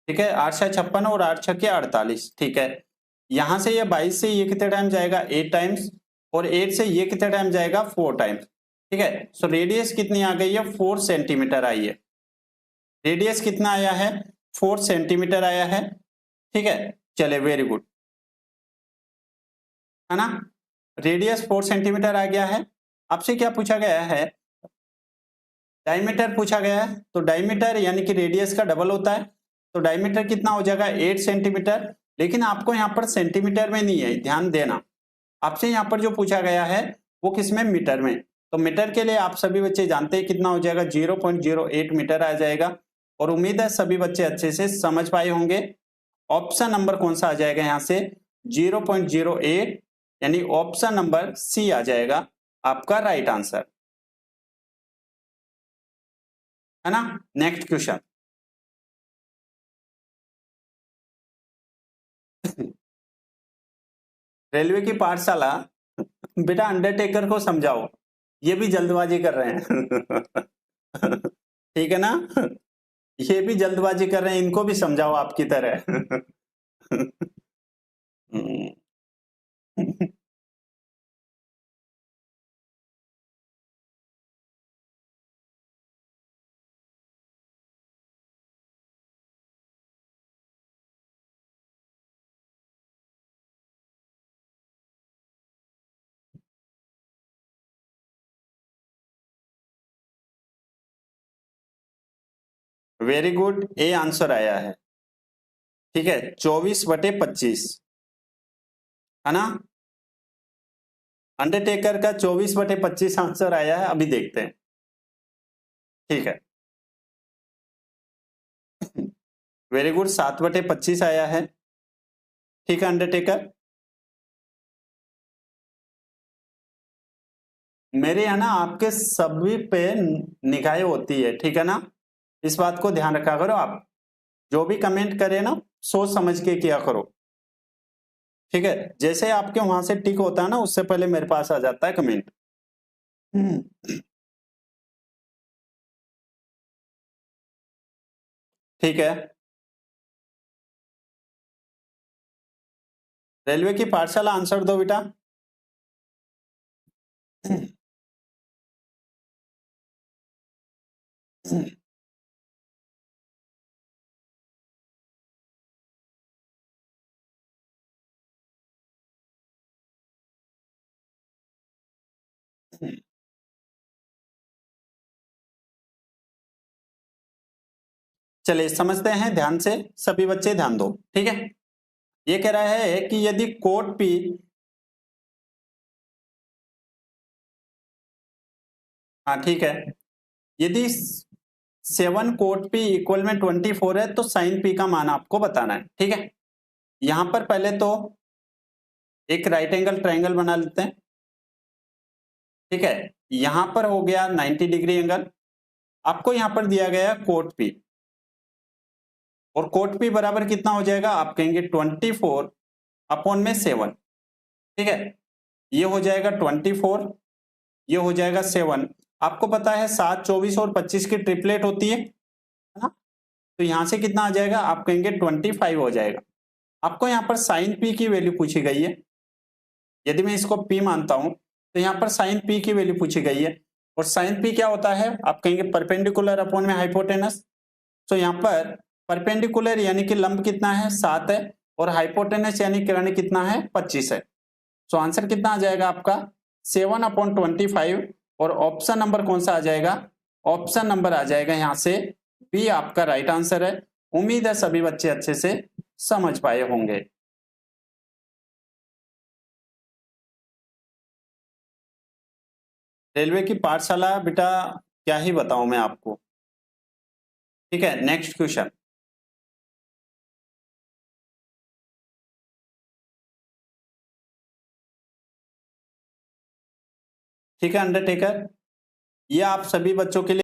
ठीक है, 8 7 56 और 8 6 48। ठीक है, यहां से ये 22 से ये कितने टाइम जाएगा 8 टाइम्स, और 8 से ये कितने टाइम जाएगा 4 टाइम्स। ठीक है, सो रेडियस कितनी आ गई है 4 सेंटीमीटर आई है। रेडियस कितना आया है 4 सेंटीमीटर आया है। ठीक है, चले वेरी गुड, है ना? रेडियस 4 सेंटीमीटर आ गया है। आपसे क्या पूछा गया है, डायमीटर पूछा गया है, तो डायमीटर यानी कि रेडियस का डबल होता है, तो डायमीटर कितना हो जाएगा 8 सेंटीमीटर। लेकिन आपको यहाँ पर सेंटीमीटर में नहीं है, ध्यान देना, आपसे यहाँ पर जो पूछा गया है वो किसमें, मीटर में। तो मीटर के लिए आप सभी बच्चे जानते हैं कितना हो जाएगा, 0.08 मीटर आ जाएगा। और उम्मीद है सभी बच्चे अच्छे से समझ पाए होंगे। ऑप्शन नंबर कौन सा आ जाएगा यहाँ से, 0.08, यानी ऑप्शन नंबर सी आ जाएगा आपका राइट आंसर, है ना। नेक्स्ट क्वेश्चन, रेलवे की पाठशाला, बेटा अंडरटेकर को समझाओ, ये भी जल्दबाजी कर रहे हैं। ठीक है ना, ये भी जल्दबाजी कर रहे हैं, इनको भी समझाओ आपकी तरह। वेरी गुड, ए आंसर आया है। ठीक है, 24/25, है ना। अंडरटेकर का 24/25 आंसर आया है, अभी देखते हैं। ठीक है, वेरी गुड, 7/25 आया है। ठीक है अंडरटेकर, मेरे यहाँ ना आपके सभी पे निगाहें होती है, ठीक है ना, इस बात को ध्यान रखा करो। आप जो भी कमेंट करे ना, सोच समझ के किया करो, ठीक है। जैसे आपके वहां से टिक होता है ना, उससे पहले मेरे पास आ जाता है कमेंट। ठीक है, रेलवे की पाठशाला आंसर दो बेटा। चलिए समझते हैं ध्यान से, सभी बच्चे ध्यान दो, ठीक है। ये कह रहा है कि यदि कोट पी, हाँ ठीक है, यदि 7 कोट पी इक्वल में 24 है तो साइन पी का मान आपको बताना है, ठीक है। यहां पर पहले तो एक राइट एंगल ट्राइंगल बना लेते हैं, ठीक है। यहां पर हो गया 90 डिग्री एंगल, आपको यहां पर दिया गया कोट पी, और कोट पी बराबर कितना हो जाएगा, आप कहेंगे 24/7, ठीक है। ये हो जाएगा 24, ये हो जाएगा 7। आपको पता है 7, 24 और 25 की ट्रिपलेट होती है ना, तो यहां से कितना आ जाएगा, आप कहेंगे 25 हो जाएगा। आपको यहाँ पर साइन पी की वैल्यू पूछी गई है, यदि मैं इसको पी मानता हूं तो यहाँ पर साइन पी की वैल्यू पूछी गई है। और साइन पी क्या होता है, आप कहेंगे परपेंडिकुलर अपॉन में हाइपोटेनस। तो यहाँ पर परपेंडिकुलर यानी कि लंब कितना है, 7 है, और हाइपोटेनस यानी किरण कितना है, 25 है। तो आंसर कितना आ जाएगा आपका 7/25, और ऑप्शन नंबर कौन सा आ जाएगा, ऑप्शन नंबर आ जाएगा यहां से बी आपका राइट आंसर है। उम्मीद है सभी बच्चे अच्छे से समझ पाए होंगे। रेलवे की पाठशाला बेटा क्या ही बताऊं मैं आपको, ठीक है। नेक्स्ट क्वेश्चन, ठीक है अंडरटेकर, ये आप सभी बच्चों के लिए